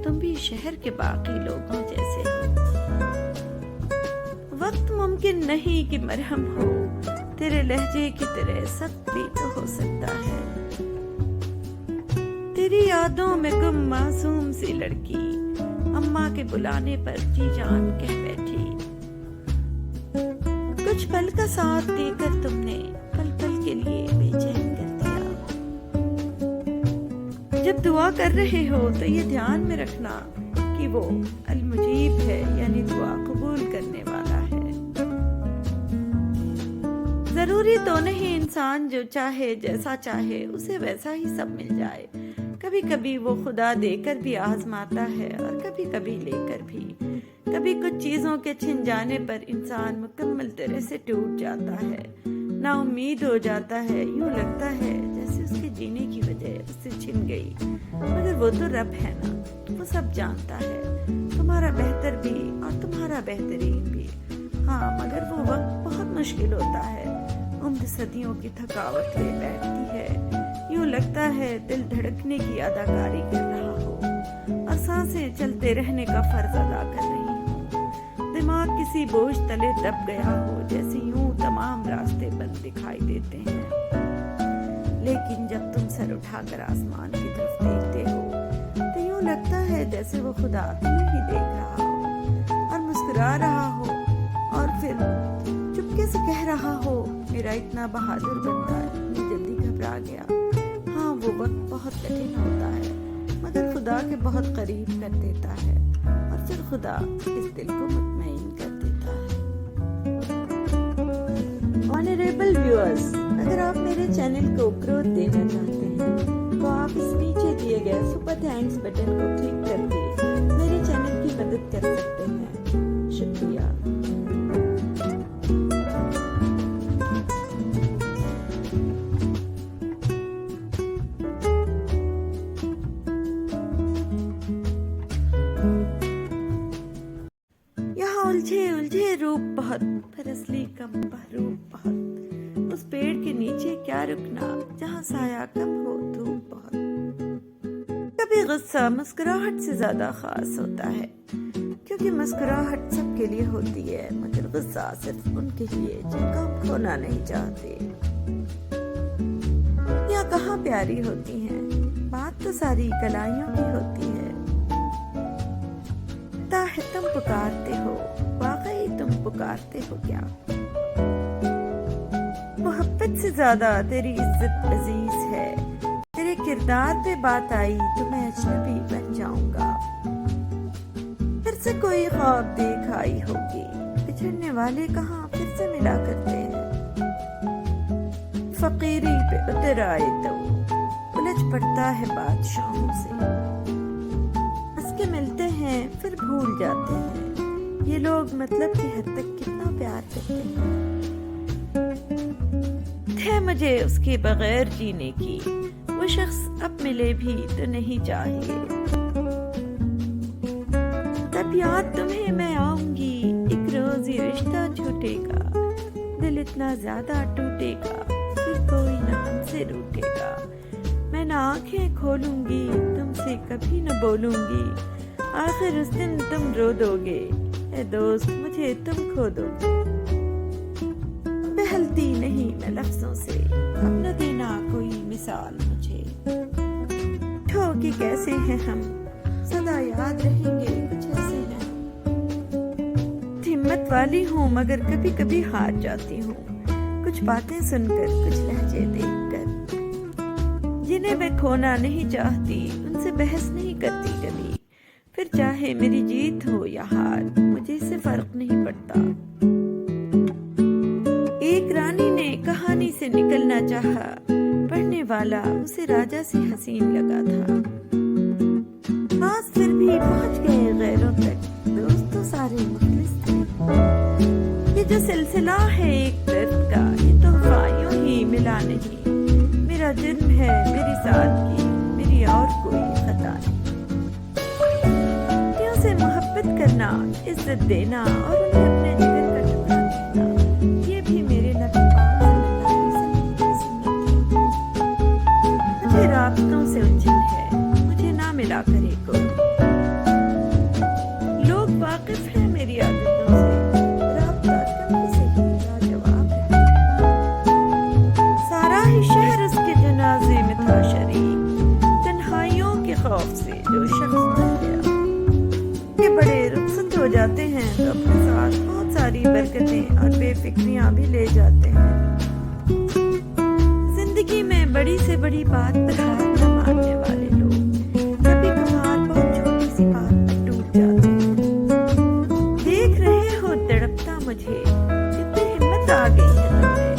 تم بھی شہر کے باقی لوگوں جیسے ہو۔ وقت ممکن نہیں کہ مرہم ہو، تیرے لہجے کی طرح سخت بھی تو ہو سکتا ہے۔ تیری یادوں میں گم معصوم سی لڑکی، اماں کے بلانے پر جی جان کہہ بیٹھی۔ کچھ پل کا ساتھ دے کر تم نے پل پل کے لیے بے چین کر دیا۔ جب دعا کر رہے ہو تو یہ دھیان میں رکھنا کہ وہ المجیب ہے، یعنی دعا قبول کرنے والا ہے۔ ضروری تو نہیں انسان جو چاہے جیسا چاہے اسے ویسا ہی سب مل جائے۔ کبھی کبھی وہ خدا دے کر بھی آزماتا ہے، اور کبھی کبھی لے کر بھی۔ کبھی کچھ چیزوں کے چھن جانے پر انسان مکمل طرح سے ٹوٹ جاتا ہے، نا امید ہو جاتا ہے، یوں لگتا ہے جیسے اس کے جینے کی وجہ اس سے چھن گئی۔ مگر وہ تو رب ہے نا، وہ سب جانتا ہے، تمہارا بہتر بھی اور تمہارا بہترین بھی۔ ہاں، مگر وہ وقت بہت مشکل ہوتا ہے، عمر صدیوں کی تھکاوٹ لے بیٹھتی ہے، یوں لگتا ہے دل دھڑکنے کی اداکاری کر رہا ہو، اور سانسیں چلتے رہنے کا فرض ادا کر رہی ہوں۔ دماغ کسی بوجھ تلے دب گیا ہو، جیسے یوں تمام راستے بند دکھائی دیتے ہیں۔ لیکن جب تم سر اٹھا کر آسمان کی طرف دیکھتے ہو تو یوں لگتا ہے جیسے وہ خدا تمہیں ہی دیکھ رہا ہو اور مسکرا رہا ہو، اور پھر چپکے سے کہہ رہا ہو، میرا اتنا بہادر بندہ اتنی جلدی گھبرا گیا۔ ہاں، وہ وقت بہت کٹھن ہوتا ہے، مگر خدا کے بہت قریب کر دیتا ہے، اور پھر خدا اس دل کو مطمئن کر دیتا ہے۔ آنریبل ویورز، اگر آپ میرے چینل کو گروتھ دینا چاہتے ہیں تو آپ اس نیچے دیے گئے سپر تھینکس بٹن کو کلک کر کے میرے چینل کی مدد کر سکتے ہیں۔ شکریہ۔ الجھے روپ بہت، پھر اصلی کم بحروپ بہت۔ اس پیڑ کے نیچے کیا رکنا جہاں سایہ کم ہو دھوپ بہت۔ کبھی غصہ مسکراہٹ سے زیادہ خاص ہوتا ہے، کیونکہ مسکراہٹ سب کے لیے ہوتی ہے، مگر غصہ صرف ان کے لیے جن کو ہم کھونا نہیں چاہتے۔ یا کہاں پیاری ہوتی ہیں، بات تو ساری کلائیوں کی ہوتی ہے۔ ہے تم پکارتے ہو، واقعی تم پکارتے ہو کیا؟ محبت سے زیادہ تیری عزت عزیز ہے، تیرے کردار پہ بات آئی تو میں اجنبی بن جاؤں گا۔ پھر سے کوئی خواب دیکھ آئی ہوگی، بچھڑنے والے کہاں پھر سے ملا کرتے ہیں۔ فقیری پہ اتر آئے تو الجھ پڑتا ہے بادشاہوں سے، کے ملتے ہیں پھر بھول جاتے ہیں۔ یہ لوگ مطلب کی حد تک کتنا پیار کرتے ہیں۔ تھے مجھے اس کے بغیر جینے کی، وہ وہ شخص اب ملے بھی تو نہیں چاہیے. تب یاد تمہیں میں آؤں گی، ایک روز یہ رشتہ چھوٹے گا، دل اتنا زیادہ ٹوٹے گا، پھر کوئی نہ ہم سے روٹے گا. میں نہ آنکھیں کھولوں گی، تم سے کبھی نہ بولوں گی، آخر اس دن تم رو دو گے، اے دوست مجھے تم کھو دو گے. بہلتی نہیں میں لفظوں سے، اب نہ دینا کوئی مثال مجھے. ٹھوکے کیسے ہیں ہم، سدا یاد رہیں گے کچھ ایسے ہیں. ہمت والی ہوں مگر کبھی کبھی ہار جاتی ہوں، کچھ باتیں سن کر، کچھ لہجے دیکھ کر، جنہیں میں کھونا نہیں چاہتی، ان سے بحث نہیں کرتی کبھی. پھر چاہے میری جیت ہو یا ہار، مجھے اس سے فرق نہیں پڑتا. ایک رانی نے کہانی سے نکلنا چاہا، پڑھنے والا اسے راجا سے حسین لگا تھا. پاس پھر بھی پہنچ گئے غیروں تک، دوست تو سارے مخلص تھے. یہ جو سلسلہ ہے ایک درد کا، یہ تحفہ یوں ہی ملا نہیں. میرا جرم ہے میری سادگی، میری اور کوئی خطا نہیں. کیوں سے محبت کرنا، عزت دینا اور انہیں اپنے جگر کا ٹکڑا کہنا، یہ بھی میرے نبی پاک صلی اللہ علیہ وسلم کی سنت تھی. مجھے رابطوں سے الجھن ہے، مجھے نہ ملا کرے کوئی. لوگ واقف ہیں میری عادتوں سے، رابطہ کبھی سے ہی لاجواب ہے. سارا ہی شہر اس کے جنازے میں تھا شریک، تنہائیوں کے خوف سے جو شخص مر گیا. کہ بڑے رخصت ہو جاتے ہیں تو اپنے ساتھ بہت ساری برکتیں اور بے فکریاں بھی لے جاتے ہیں. زندگی میں بڑی سے بڑی بات پر ہار نہ ماننے والے لوگ کبھی کبھار بہت چھوٹی سی بات پر ٹوٹ جاتے ہیں. دیکھ رہے ہو تڑپتا مجھے، کتنی ہمت آ گئی ہے تمہیں.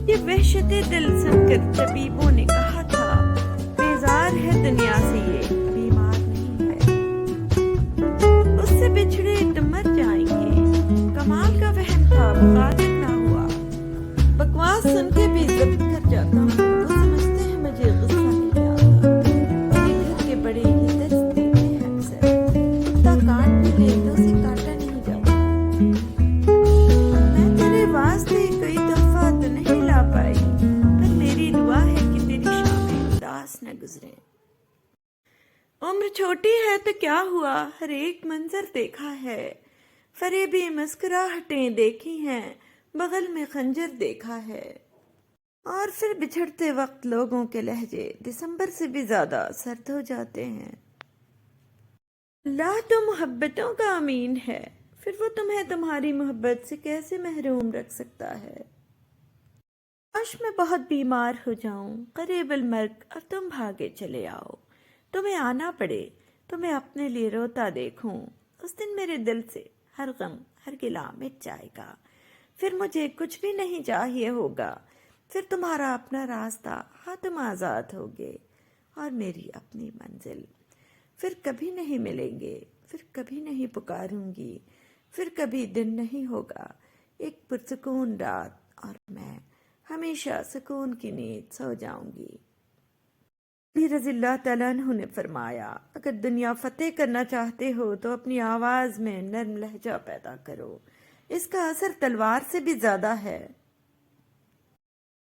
یہ وحشت دل سن کر طبیبوں نے کہا تھا، بیزار ہے دنیا سے یہ، بیمار نہیں ہے. اس سے بچھڑے تم مر جائیں گے، کمال کا وہم تھا وہ غالب نہ ہوا. بکواس سن کے بھی ضبط کر جاتا ہوں، وہ سمجھتے ہیں مجھے غصہ نہیں آتا. میرے گھر کے بڑے یہ درس دیتے ہیں اکثر، کتا کاٹ بھی لے تو اسے کاٹا نہیں جاتا. میں تیرے واسطے کوئی تحفہ تو نہیں لا پائی، پر میری دعا ہے کہ تیری شامیں اداس نہ گزریں. عمر چھوٹی ہے تو کیا ہوا، ہر ایک منظر دیکھا ہے. فریبی مسکراہٹیں دیکھی ہیں، بغل میں خنجر دیکھا ہے. اور پھر بچھڑتے وقت لوگوں کے لہجے دسمبر سے بھی زیادہ سرد ہو جاتے ہیں. اللہ تو محبتوں کا امین ہے، پھر وہ تمہیں تمہاری محبت سے کیسے محروم رکھ سکتا ہے. کاش میں بہت بیمار ہو جاؤں، قریب المرگ، اور تم بھاگے چلے آؤ. تمہیں آنا پڑے، تمہیں اپنے لیے روتا دیکھوں. اس دن میرے دل سے ہر غم، ہر گلہ مٹ جائے گا. پھر مجھے کچھ بھی نہیں چاہیے ہوگا. پھر تمہارا اپنا راستہ، ہاں تم آزاد ہوگے، اور میری اپنی منزل. پھر کبھی نہیں ملیں گے، پھر کبھی نہیں پکاروں گی، پھر کبھی دن نہیں ہوگا. ایک پرسکون رات، اور میں ہمیشہ سکون کی نیند سو جاؤں گی. علی رضی اللہ تعالیٰ عنہ نے فرمایا، اگر دنیا فتح کرنا چاہتے ہو تو اپنی آواز میں نرم لہجہ پیدا کرو، اس کا اثر تلوار سے بھی زیادہ ہے.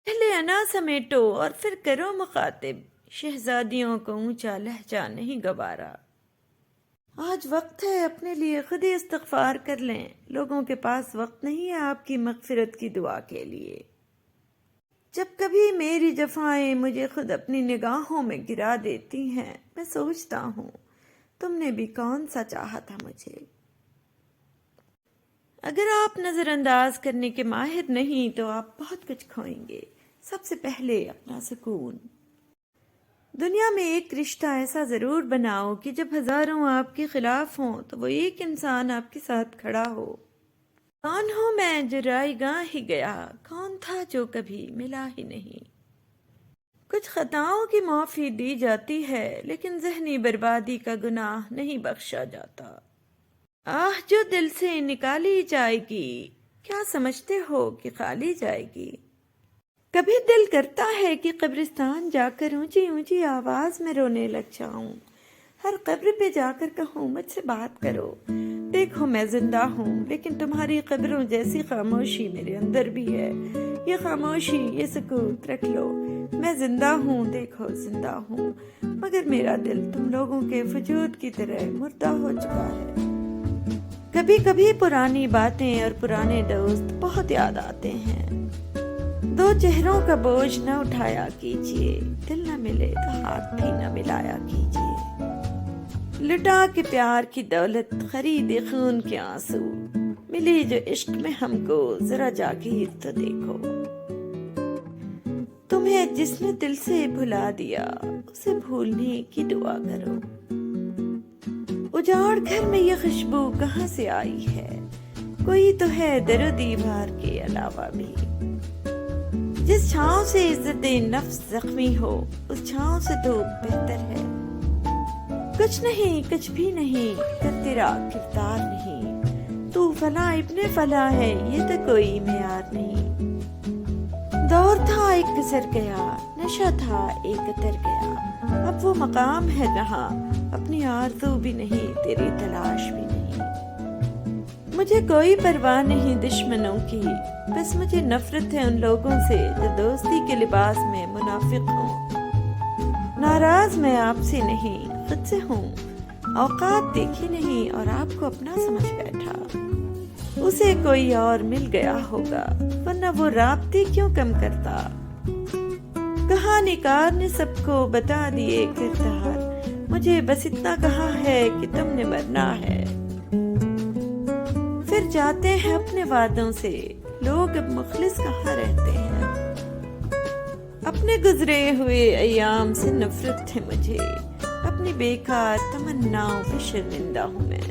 پہلے انا سمیٹو اور پھر کرو مخاطب، شہزادیوں کو اونچا لہجہ نہیں گوارا. آج وقت ہے اپنے لیے خود ہی استغفار کر لیں. لوگوں کے پاس وقت نہیں ہے آپ کی مغفرت کی دعا کے لیے. جب کبھی میری جفائیں مجھے خود اپنی نگاہوں میں گرا دیتی ہیں، میں سوچتا ہوں تم نے بھی کون سا چاہا تھا مجھے. اگر آپ نظر انداز کرنے کے ماہر نہیں تو آپ بہت کچھ کھوئیں گے. سب سے پہلے اپنا سکون. دنیا میں ایک رشتہ ایسا ضرور بناؤ کہ جب ہزاروں آپ کے خلاف ہوں تو وہ ایک انسان آپ کے ساتھ کھڑا ہو. کون ہوں میں جو رائے گاہ ہی گیا، کون تھا جو کبھی ملا ہی نہیں. کچھ خطاؤں کی معافی دی جاتی ہے، لیکن ذہنی بربادی کا گناہ نہیں بخشا جاتا. آہ جو دل سے نکالی جائے گی، کیا سمجھتے ہو کہ خالی جائے گی. کبھی دل کرتا ہے کہ قبرستان جا کر اونچی اونچی آواز میں رونے لگ جاؤں، ہر قبر پہ جا کر کہوں مجھ سے بات کرو، دیکھو میں زندہ ہوں لیکن تمہاری قبروں جیسی خاموشی میرے اندر بھی ہے، یہ خاموشی، یہ سکوت رکھ لو، میں زندہ ہوں، دیکھو زندہ ہوں، مگر میرا دل تم لوگوں کے وجود کی طرح مردہ ہو چکا ہے۔ کبھی کبھی پرانی باتیں اور پرانے دوست بہت یاد آتے ہیں۔ دو چہروں کا بوجھ نہ اٹھایا کیجیے، دل نہ ملے تو ہاتھ بھی نہ ملایا کیجیے، لٹا کے پیار کی دولت، خریدے خون کے آنسو، ملی جو عشق میں ہم کو، ذرا جاگیر تو دیکھو۔ تمہیں جس نے دل سے بھلا دیا، اسے بھولنے کی دعا کرو۔ اجاڑ گھر میں یہ خوشبو کہاں سے آئی ہے، کوئی تو ہے در و دیوار کے علاوہ بھی۔ جس چھاؤں سے عزت نفس زخمی ہو، اس چھاؤں سے دھوپ بہتر ہے۔ کچھ نہیں، کچھ بھی نہیں، کر تیرا کردار نہیں، تو فلاں ابن فلاں ہے، یہ تو کوئی معیار نہیں۔ دور تھا ایک گزر گیا، نشہ تھا ایک اتر گیا، اب وہ مقام ہے جہاں اپنی آرزو بھی نہیں، تیری تلاش بھی نہیں۔ مجھے کوئی پرواہ نہیں دشمنوں کی، بس مجھے نفرت ہے ان لوگوں سے جو دوستی کے لباس میں منافق ہوں۔ ناراض میں آپ سے نہیں، خود سے ہوں، اوقات دیکھی نہیں اور آپ کو اپنا سمجھ بیٹھا۔ اسے کوئی اور مل گیا ہوگا، ورنہ وہ رابطے کیوں کم کرتا۔ کہانیکار نے سب کو بتا دیے کردار، مجھے بس اتنا کہا ہے کہ تم نے مرنا ہے۔ پھر جاتے ہیں اپنے وعدوں سے، لوگ اب مخلص کہاں رہتے ہیں۔ اپنے گزرے ہوئے ایام سے نفرت ہے مجھے، اپنی بیکار تمناؤں پہ شرمندہ ہوں میں۔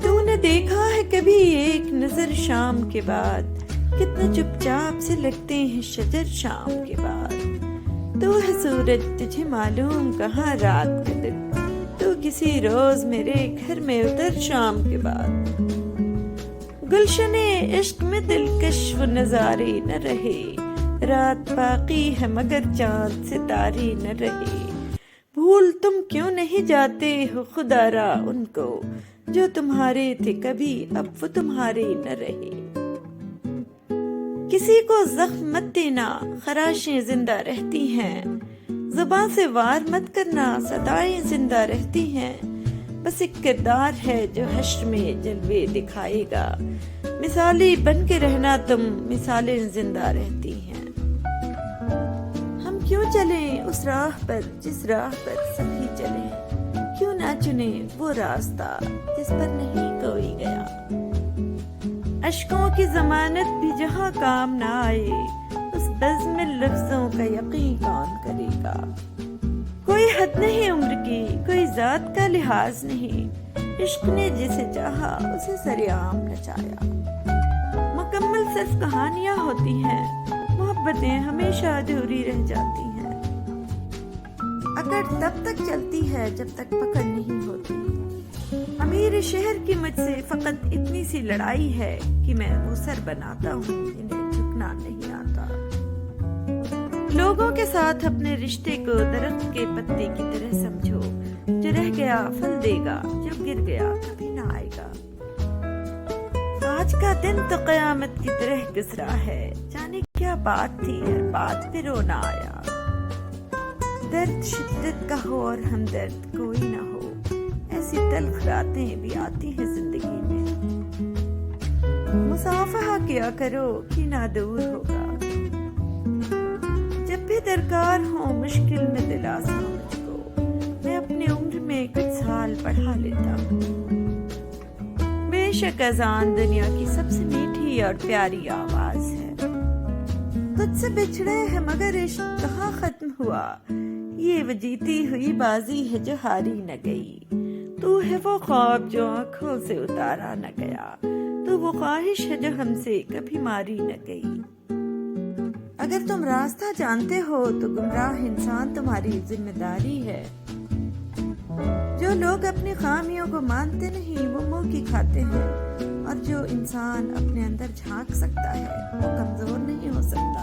تو نے دیکھا ہے کبھی ایک نظر شام کے بعد، کتنا چپ چاپ سے لگتے ہیں شجر شام کے بعد۔ تو ہے سورج، تجھے معلوم کہاں رات کا دن، تو کسی روز میرے گھر میں اتر شام کے بعد۔ گلشن عشق میں دلکش و نظارے نہ رہے، رات باقی ہے مگر چاند ستارے نہ رہے۔ بھول تم کیوں نہیں جاتے ہو خدا را ان کو، جو تمہارے تھے کبھی اب وہ تمہارے نہ رہے۔ کسی کو زخم مت دینا، خراشیں زندہ رہتی ہیں، زباں سے وار مت کرنا، صدائیں زندہ رہتی ہیں۔ بس ایک کردار ہے جو حشر میں جلوے دکھائے گا، مثالی بن کے رہنا تم، مثالیں زندہ رہتی ہیں۔ ہم کیوں چلیں اس راہ پر جس راہ پر سبھی چلیں، کیوں نہ چنیں وہ راستہ جس پر نہیں کوئی گیا۔ اشکوں کی ضمانت بھی جہاں کام نہ آئے، اس بزم لفظوں کا یقین کون کرے گا۔ کوئی حد نہیں عمر کی، کوئی ذات کا لحاظ نہیں، عشق نے جسے چاہا اسے سرعام نچایا۔ مکمل صرف کہانیاں ہوتی ہیں، محبتیں ہمیشہ ادھوری رہ جاتی ہیں۔ اکڑ تب تک چلتی ہے جب تک پکڑ نہیں ہوتی۔ امیر شہر کی مجھ سے فقط اتنی سی لڑائی ہے کہ میں وہ سر بناتا ہوں جنہیں جھکنا نہیں آتا۔ لوگوں کے ساتھ اپنے رشتے کو درخت کے پتے کی طرح سمجھو، جو رہ گیا پھل دے گا، جو گر گیا کبھی نہ آئے گا۔ آج کا دن تو قیامت کی طرح گزرا ہے، جانے کیا بات تھی ہر بات پہ رونا آیا۔ درد شدت کا ہو اور ہمدرد کوئی نہ ہو، ایسی تلخ راتیں بھی آتی ہیں زندگی میں۔ مصافحہ کیا کرو کہ نہ دور ہوگا، جب بھی درکار ہو مشکل میں دلاسا مجھ کو، میں اپنی عمر میں کچھ سال پڑھا لیتا ہوں۔ بے شک اذان دنیا کی سب سے میٹھی اور پیاری آواز ہے۔ تجھ سے بچھڑے ہیں مگر عشق کہاں ختم ہوا، یہ وہ جیتی ہوئی بازی ہے جو ہاری نہ گئی۔ تو ہے وہ خواب جو آنکھوں سے اتارا نہ گیا، تو وہ خواہش ہے جو ہم سے کبھی ماری نہ گئی۔ اگر تم راستہ جانتے ہو تو گمراہ انسان تمہاری ذمہ داری ہے۔ جو لوگ اپنی خامیوں کو مانتے نہیں وہ منہ کی کھاتے ہیں، اور جو انسان اپنے اندر جھانک سکتا ہے وہ کمزور نہیں ہو سکتا۔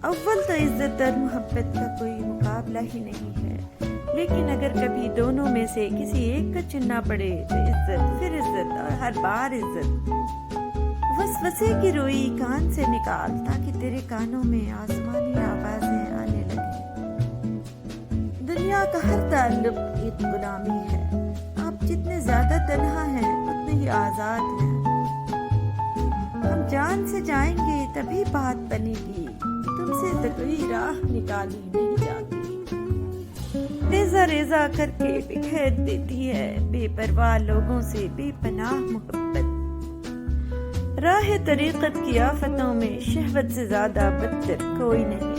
اول تو عزت اور محبت کا کوئی مقابلہ ہی نہیں ہے، لیکن اگر کبھی دونوں میں سے کسی ایک کا چننا پڑے تو عزت، پھر عزت اور ہر بار عزت۔ وسوسے کی روئی کان سے نکال تاکہ تیرے کانوں میں آسمانی آوازیں آنے لگیں۔ دنیا کا ہر تعلق ایک غلامی ہے۔ آپ جتنے زیادہ تنہا ہیں اتنے ہی آزاد ہیں۔ ہم جان سے جائیں گے تبھی بات بنے گی، تم سے تو کوئی راہ نکالی نہیں جاتی۔ ریزہ ریزہ کر کے بکھیر دیتی ہے بے پرواہ لوگوں سے بے پناہ محبت۔ راہ طریقت کی آفتوں میں شہوت سے زیادہ بدتر کوئی نہیں۔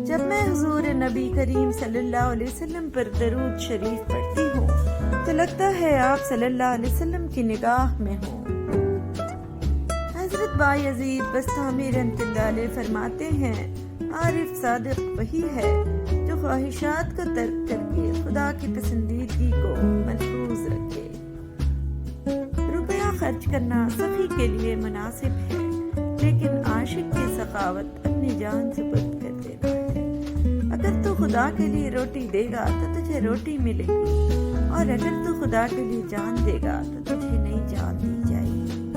جب میں حضور نبی کریم صلی اللہ علیہ وسلم پر درود شریف پڑھتی ہوں تو لگتا ہے آپ صلی اللہ علیہ وسلم کی نگاہ میں ہوں۔ حضرت بایزید بستامی رحمۃ اللہ علیہ فرماتے ہیں، عارف صادق وہی ہے جو خواہشات کو ترک کر کے خدا کی پسندیدگی کو محفوظ رکھے۔ روپیہ خرچ کرنا سخی کے لیے مناسب ہے، لیکن عاشق کی سخاوت اپنی جان سپرد کر دینا ہے۔ اگر تو خدا کے لیے روٹی دے گا تو تجھے روٹی ملے گی، اور اگر تو خدا کے لیے جان دے گا تو تجھے نئی جان دی جائے گی۔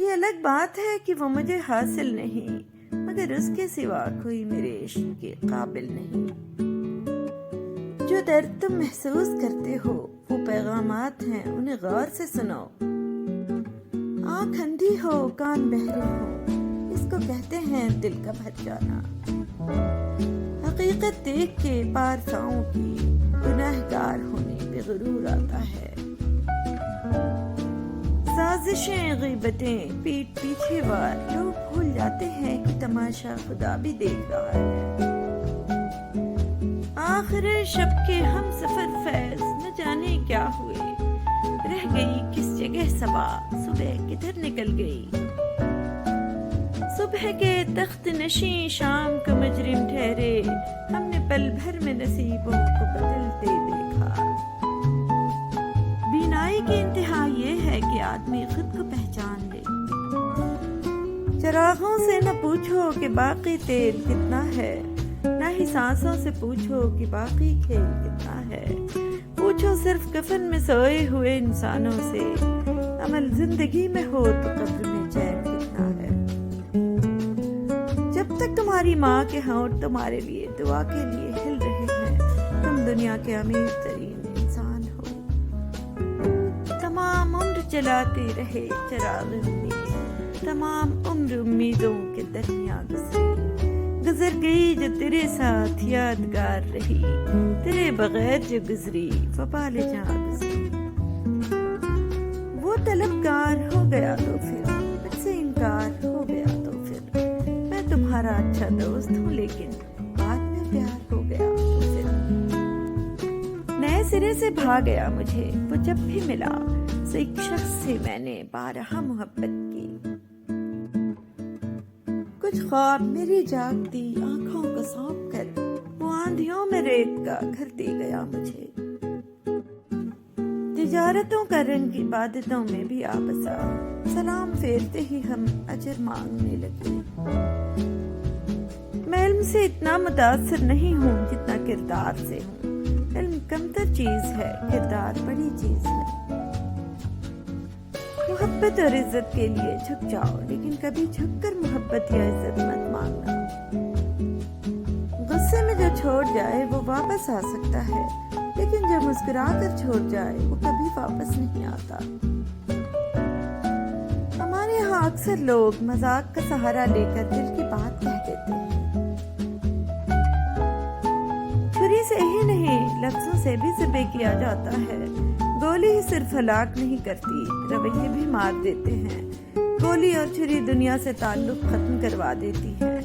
یہ الگ بات ہے کہ وہ مجھے حاصل نہیں، مگر اس کے سوا کوئی میرے عشق کے قابل نہیں۔ جو درد تم محسوس کرتے ہو وہ پیغامات ہیں، انہیں غور سے سنو۔ آنکھ اندھی ہو کان بہرے ہو، اس کو کہتے ہیں دل کا بھر جانا۔ حقیقت دیکھ کے پارساؤں کی گناہگار ہونے پہ غرور آتا ہے۔ سازشیں غیبتیں پیٹ پیچھے وار، لوگ بھول جاتے ہیں کہ تماشا خدا بھی دیکھ رہا ہے۔ آخر شب کے ہم سفر فیض نہ جانے کیا ہوئے، رہ گئی کس جگہ صبا، صبح کدھر نکل گئی۔ صبح کے تخت نشیں شام کا مجرم ٹھہرے، ہم نے پل بھر میں نصیبوں کو بدلتے دیکھا۔ بینائی کی انتہا یہ ہے کہ آدمی خود کو پہچان لے۔ چراغوں سے نہ پوچھو کہ باقی تیل کتنا ہے، نہ ہی سانسوں سے پوچھو کہ باقی کھیل کتنا ہے۔ پوچھو صرف کفن میں سوئے ہوئے انسانوں سے، عمل زندگی میں ہو تو قبر میں چین کتنا ہے۔ جب تک تمہاری ماں کے ہونٹ تمہارے لیے دعا کے لیے ہل رہے ہیں، تم دنیا کے امیر ترین انسان ہو۔ تمام عمر چلاتے رہے چراغ امید، تمام عمر امیدوں کے درمیان گزر گئی جو تیرے ساتھ یادگار رہی، تیرے بغیر جو گزری وبال جہاں گزری۔ وہ طلبگار ہو گیا تو پھر مجھ سے انکار ہو گیا تو پھر میں تمہارا اچھا دوست ہوں، لیکن بعد میں پیار ہو گیا تو پھر نئے سرے سے بھا گیا مجھے وہ جب بھی ملا، سو ایک شخص سے میں نے بارہا محبت کی۔ کچھ خواب میری جاگتی آنکھوں کو سونپ کر وہ آندھیوں میں ریت کا گھر دے گیا مجھے۔ تجارتوں کا رنگ عبادتوں میں بھی آ بسا، سلام پھیرتے ہی ہم اجر مانگنے لگے۔ میں علم سے اتنا متاثر نہیں ہوں جتنا کردار سے ہوں۔ علم کمتر چیز ہے، کردار بڑی چیز ہے۔ محبت اور عزت کے لیے جھک جاؤ، لیکن کبھی جھک کر محبت یا عزت مت مانگنا۔ غصے میں جو چھوڑ جائے وہ واپس آ سکتا ہے، لیکن جو مسکرا کر چھوڑ جائے وہ کبھی واپس نہیں آتا۔ ہمارے یہاں اکثر لوگ مذاق کا سہارا لے کر دل کی بات کہہ دیتے ہیں۔ چھری سے ہی نہیں، لفظوں سے بھی ذبح کیا جاتا ہے۔ گولی ہی صرف ہلاک نہیں کرتی، رویے بھی مار دیتے ہیں۔ گولی اور چھری دنیا سے تعلق ختم کروا دیتی ہے،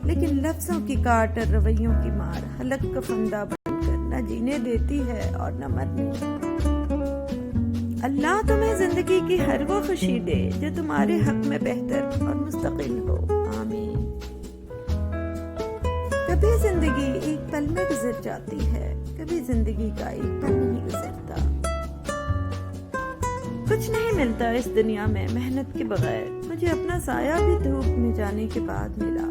لیکن لفظوں کی کاٹ اور رویوں کی مار حلق کا فندہ بن کر نہ جینے دیتی ہے اور نہ مرنے۔ اللہ تمہیں زندگی کی ہر وہ خوشی دے جو تمہارے حق میں بہتر اور مستقل ہو، آمین۔ کبھی زندگی ایک پل میں گزر جاتی ہے، کبھی زندگی کا ایک پل نہیں گزرتا۔ کچھ نہیں ملتا اس دنیا میں محنت کے بغیر. مجھے اپنا سایہ بھی دھوپ میں جانے کے بعد ملا.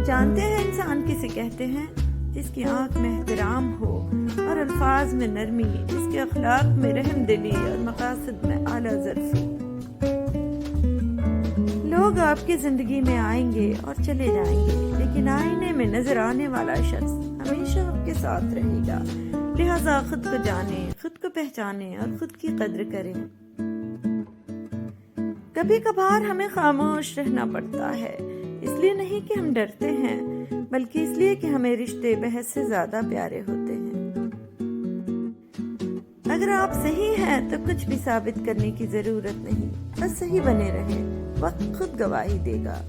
جانتے ہیں انسان کسے کہتے ہیں؟ جس کی آنکھ میں احترام ہو اور الفاظ میں نرمی، جس کے اخلاق میں رحم دلی اور مقاصد میں اعلیٰ ظرفی. لوگ آپ کی زندگی میں آئیں گے اور چلے جائیں گے، لیکن آئینے میں نظر آنے والا شخص ہمیشہ آپ کے ساتھ رہے گا. لہٰذا خود کو جانیں، خود کو پہچانیں اور خود کی قدر کریں. کبھی کبھار ہمیں خاموش رہنا پڑتا ہے، اس لیے نہیں کہ ہم ڈرتے ہیں، بلکہ اس لیے کہ ہمیں رشتے بحث سے زیادہ پیارے ہوتے ہیں. اگر آپ صحیح ہیں تو کچھ بھی ثابت کرنے کی ضرورت نہیں، بس صحیح بنے رہیں، وقت خود گواہی دے گا.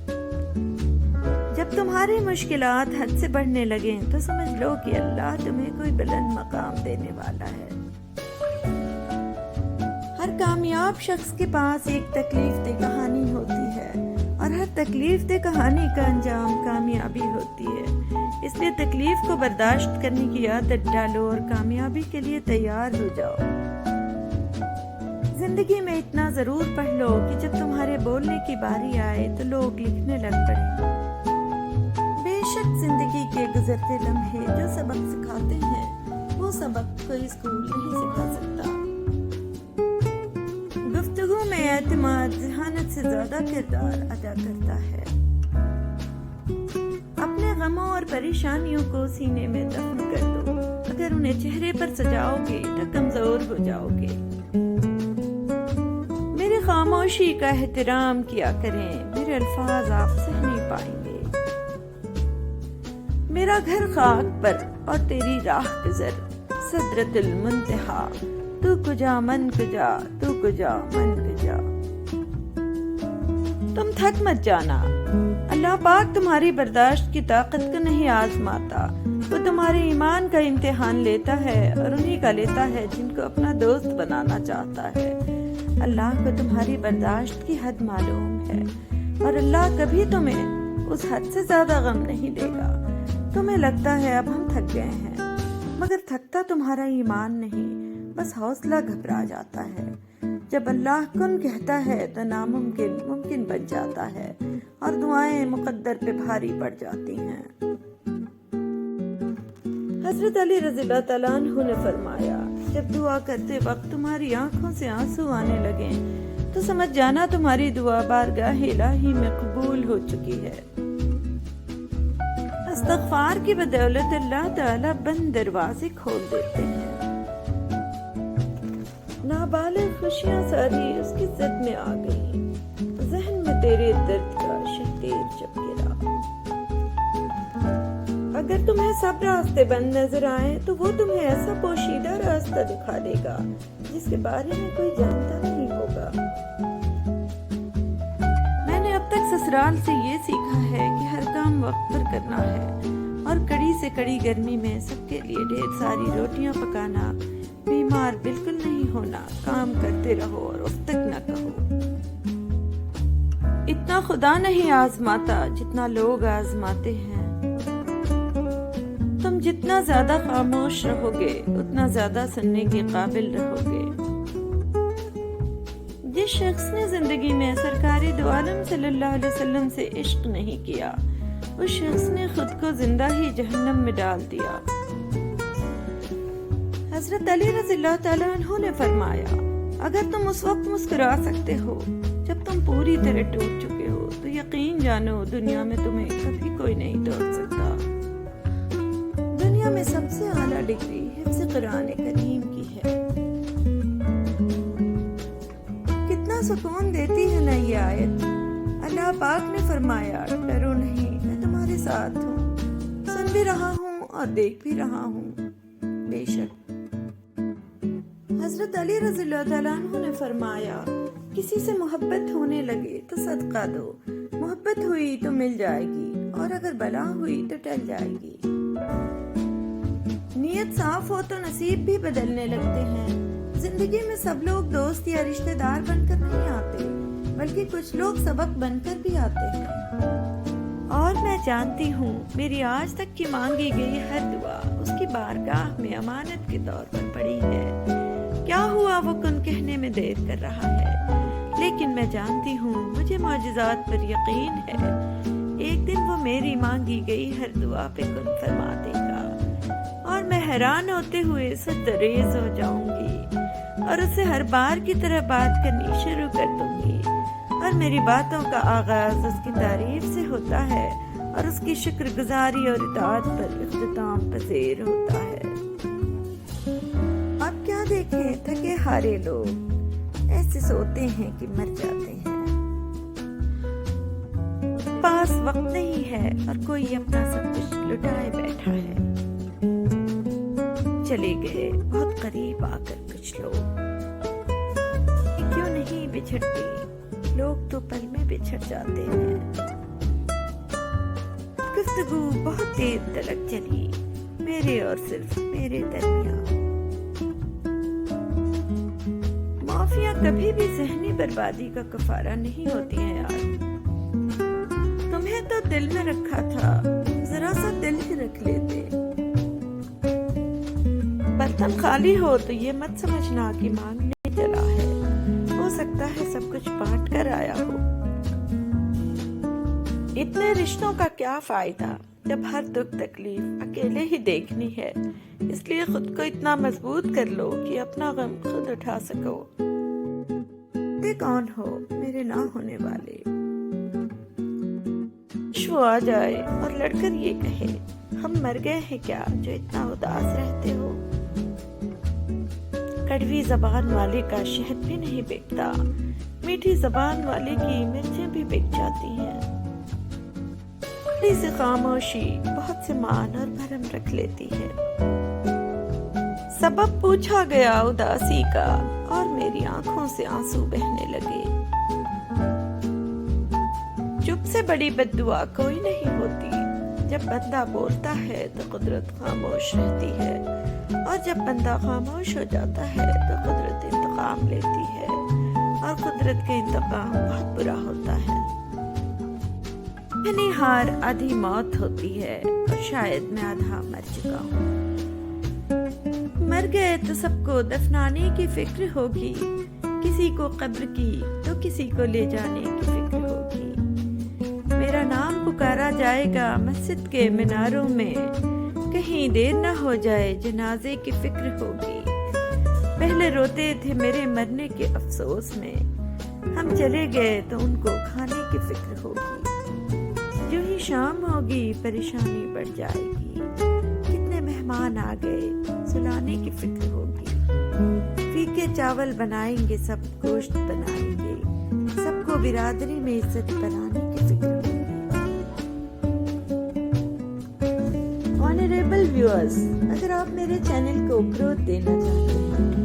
جب تمہاری مشکلات حد سے بڑھنے لگیں تو سمجھ لو کہ اللہ تمہیں کوئی بلند مقام دینے والا ہے. ہر کامیاب شخص کے پاس ایک تکلیف دہ کہانی ہوتی ہے، اور ہر تکلیف دہ کہانی کا انجام کامیابی ہوتی ہے. اس لیے تکلیف کو برداشت کرنے کی عادت ڈالو اور کامیابی کے لیے تیار ہو جاؤ. زندگی میں اتنا ضرور پڑھ لو کہ جب تمہارے بولنے کی باری آئے تو لوگ لکھنے لگ پڑیں. بے شک زندگی کے گزرتے لمحے جو سبق سکھاتے ہیں وہ سبق کوئی اسکول نہیں سکھا سکتا. گفتگو میں اعتماد ذہانت سے زیادہ کردار ادا کرتا ہے. اپنے غموں اور پریشانیوں کو سینے میں دفن کر دو. اگر انہیں چہرے پر سجاؤ گے تو کمزور ہو جاؤ گے. میری خاموشی کا احترام کیا کریں، میرے الفاظ آپ سہ نہیں پائیں گے. میرا گھر خاک پر اور تیری راہ گزر، سدرت المنتہا، تو کجا من کجا، تو کجا من کجا. تم تھک مت جانا. اللہ پاک تمہاری برداشت کی طاقت کو نہیں آزماتا، وہ تمہارے ایمان کا امتحان لیتا ہے اور انہی کا لیتا ہے جن کو اپنا دوست بنانا چاہتا ہے. اللہ کو تمہاری برداشت کی حد معلوم ہے، اور اللہ کبھی تمہیں اس حد سے زیادہ غم نہیں دے گا. تمہیں لگتا ہے اب ہم تھک گئے ہیں، مگر تھکتا تمہارا ایمان نہیں، بس حوصلہ گھبرا جاتا ہے. جب اللہ کن کہتا ہے تو ناممکن ممکن بن جاتا ہے، اور دعائیں مقدر پہ بھاری پڑ جاتی ہیں. حضرت علی رضی اللہ تعالیٰ عنہ نے فرمایا، جب دعا کرتے وقت تمہاری آنکھوں سے آنسو آنے لگیں تو سمجھ جانا تمہاری دعا بارگاہ الہی میں قبول ہو چکی ہے. استغفار کی بدولت اللہ تعالیٰ بند دروازے کھول دیتے ہیں. نابالغ خوشیاں ساری اس کی زد میں آ گئیں، ذہن میں تیرے درد کا شہتیر چپ گرا. اگر تمہیں سب راستے بند نظر آئیں تو وہ تمہیں ایسا پوشیدہ راستہ دکھا دے گا جس کے بارے میں کوئی جانتا نہیں ہوگا. میں نے اب تک سسرال سے یہ سیکھا ہے کہ ہر کام وقت پر کرنا ہے، اور کڑی سے کڑی گرمی میں سب کے لیے ڈھیر ساری روٹیاں پکانا، بیمار بالکل نہیں ہونا، کام کرتے رہو اور اف تک نہ کہو. اتنا خدا نہیں آزماتا جتنا لوگ آزماتے ہیں. تم جتنا زیادہ خاموش رہو گے اتنا زیادہ سننے کے قابل رہو گے. جس شخص نے زندگی میں سرکار دو عالم صلی اللہ علیہ وسلم سے عشق نہیں کیا، اس شخص نے خود کو زندہ ہی جہنم میں ڈال دیا. حضرت علی رضی اللہ تعالیٰ عنہ نے فرمایا، اگر تم اس وقت مسکرا سکتے ہو جب تم پوری طرح ٹوٹ چکے ہو تو یقین جانو دنیا میں تمہیں کبھی کوئی نہیں توڑ سکتا. دنیا میں سب سے اعلیٰ ڈگری حفظ قرآن کریم کی ہے. کتنا سکون دیتی ہے نا یہ آیت. اللہ پاک نے فرمایا، ڈرو نہیں، میں تمہارے ساتھ ہوں، سن بھی رہا ہوں اور دیکھ بھی رہا ہوں. بے شک حضرت علی رضی اللہ تعالیٰ عنہ نے فرمایا، کسی سے محبت ہونے لگے تو صدقہ دو. محبت ہوئی تو مل جائے گی، اور اگر بلا ہوئی تو ٹل جائے گی. نیت صاف ہو تو نصیب بھی بدلنے لگتے ہیں. زندگی میں سب لوگ دوست یا رشتہ دار بن کر نہیں آتے، بلکہ کچھ لوگ سبق بن کر بھی آتے ہیں. اور میں جانتی ہوں میری آج تک کی مانگی گئی ہر دعا اس کی بارگاہ میں امانت کے طور پر پڑی ہے. کیا ہوا وہ کن کہنے میں دیر کر رہا ہے، لیکن میں جانتی ہوں مجھے معجزات پر یقین ہے، ایک دن وہ میری مانگی گئی ہر دعا پہ کن فرما دے گا، اور میں حیران ہوتے ہوئے سرتریز ہو جاؤں گی اور اسے ہر بار کی طرح بات کرنی شروع کر دوں گی، اور میری باتوں کا آغاز اس کی تعریف سے ہوتا ہے اور اس کی شکر گزاری اور اطاعت پر اختتام پذیر ہوتا ہے۔ اب کیا دیکھیں تھکے ہارے لوگ ایسے سوتے ہیں کہ مر جاتے ہیں، پاس وقت نہیں ہے اور کوئی اپنا سب کچھ لٹائے بیٹھا ہے۔ چلے گئے بہت قریب آ کر کچھ لوگ، کیوں نہیں بچھڑتے، لوگ تو پل میں بچھڑ جاتے ہیں۔ گفتگو بہت دیر تلک چلی، میرے اور صرف میرے درمیان۔ معافیاں کبھی بھی ذہنی بربادی کا کفارہ نہیں ہوتی ہیں یار، تمہیں تو دل میں رکھا تھا، ذرا سا دل ہی رکھ لیتے۔ برتن خالی ہو تو یہ مت سمجھنا کہ مانگنے چلا ہے، ہو سکتا ہے سب کچھ بانٹ کر آیا ہو۔ اتنے رشتوں کا کیا فائدہ جب ہر دکھ تکلیف اکیلے ہی دیکھنی ہے، اس لیے خود کو اتنا مضبوط کر لو کہ اپنا غم خود اٹھا سکو۔ کون ہو میرے نہ ہونے والے، شو آ جائے اور لڑ کر یہ کہے ہم مر گئے ہیں کیا جو اتنا اداس رہتے ہو۔ کڑوی زبان والے کا شہد بھی نہیں بکتا، میٹھی زبان والے کی مرچیں بھی بک جاتی ہیں۔ تھوڑی سی خاموشی بہت سے مان اور بھرم رکھ لیتی ہے۔ سبب پوچھا گیا اداسی کا اور میری آنکھوں سے آنسو بہنے لگے۔ چپ سے بڑی بد دعا کوئی نہیں ہوتی، جب بندہ بولتا ہے تو قدرت خاموش رہتی ہے، اور جب بندہ خاموش ہو جاتا ہے تو قدرت انتقام لیتی ہے، اور قدرت کا انتقام بہت برا ہوتا ہے۔ یعنی ہار آدھی موت ہوتی ہے اور شاید میں آدھا مر چکا ہوں۔ مر گئے تو سب کو دفنانے کی فکر ہوگی، کسی کو قبر کی تو کسی کو لے جانے کی فکر ہوگی۔ میرا نام پکارا جائے گا مسجد کے میناروں میں، کہیں دیر نہ ہو جائے جنازے کی فکر ہوگی۔ پہلے روتے تھے میرے مرنے کے افسوس میں، ہم چلے گئے تو ان کو کھانے کی فکر ہوگی۔ جو ہی شام ہوگی پریشانی بڑھ جائے گی، کتنے مہمان آ گئے سلانے کی فکر ہوگی۔ پھیکے چاول بنائیں گے سب گوشت بنائیں گے، سب کو برادری میں عزت بنانے کی فکر ہوگی۔ آنریبل ویورز، اگر آپ میرے چینل کو گروتھ دینا چاہتے ہیں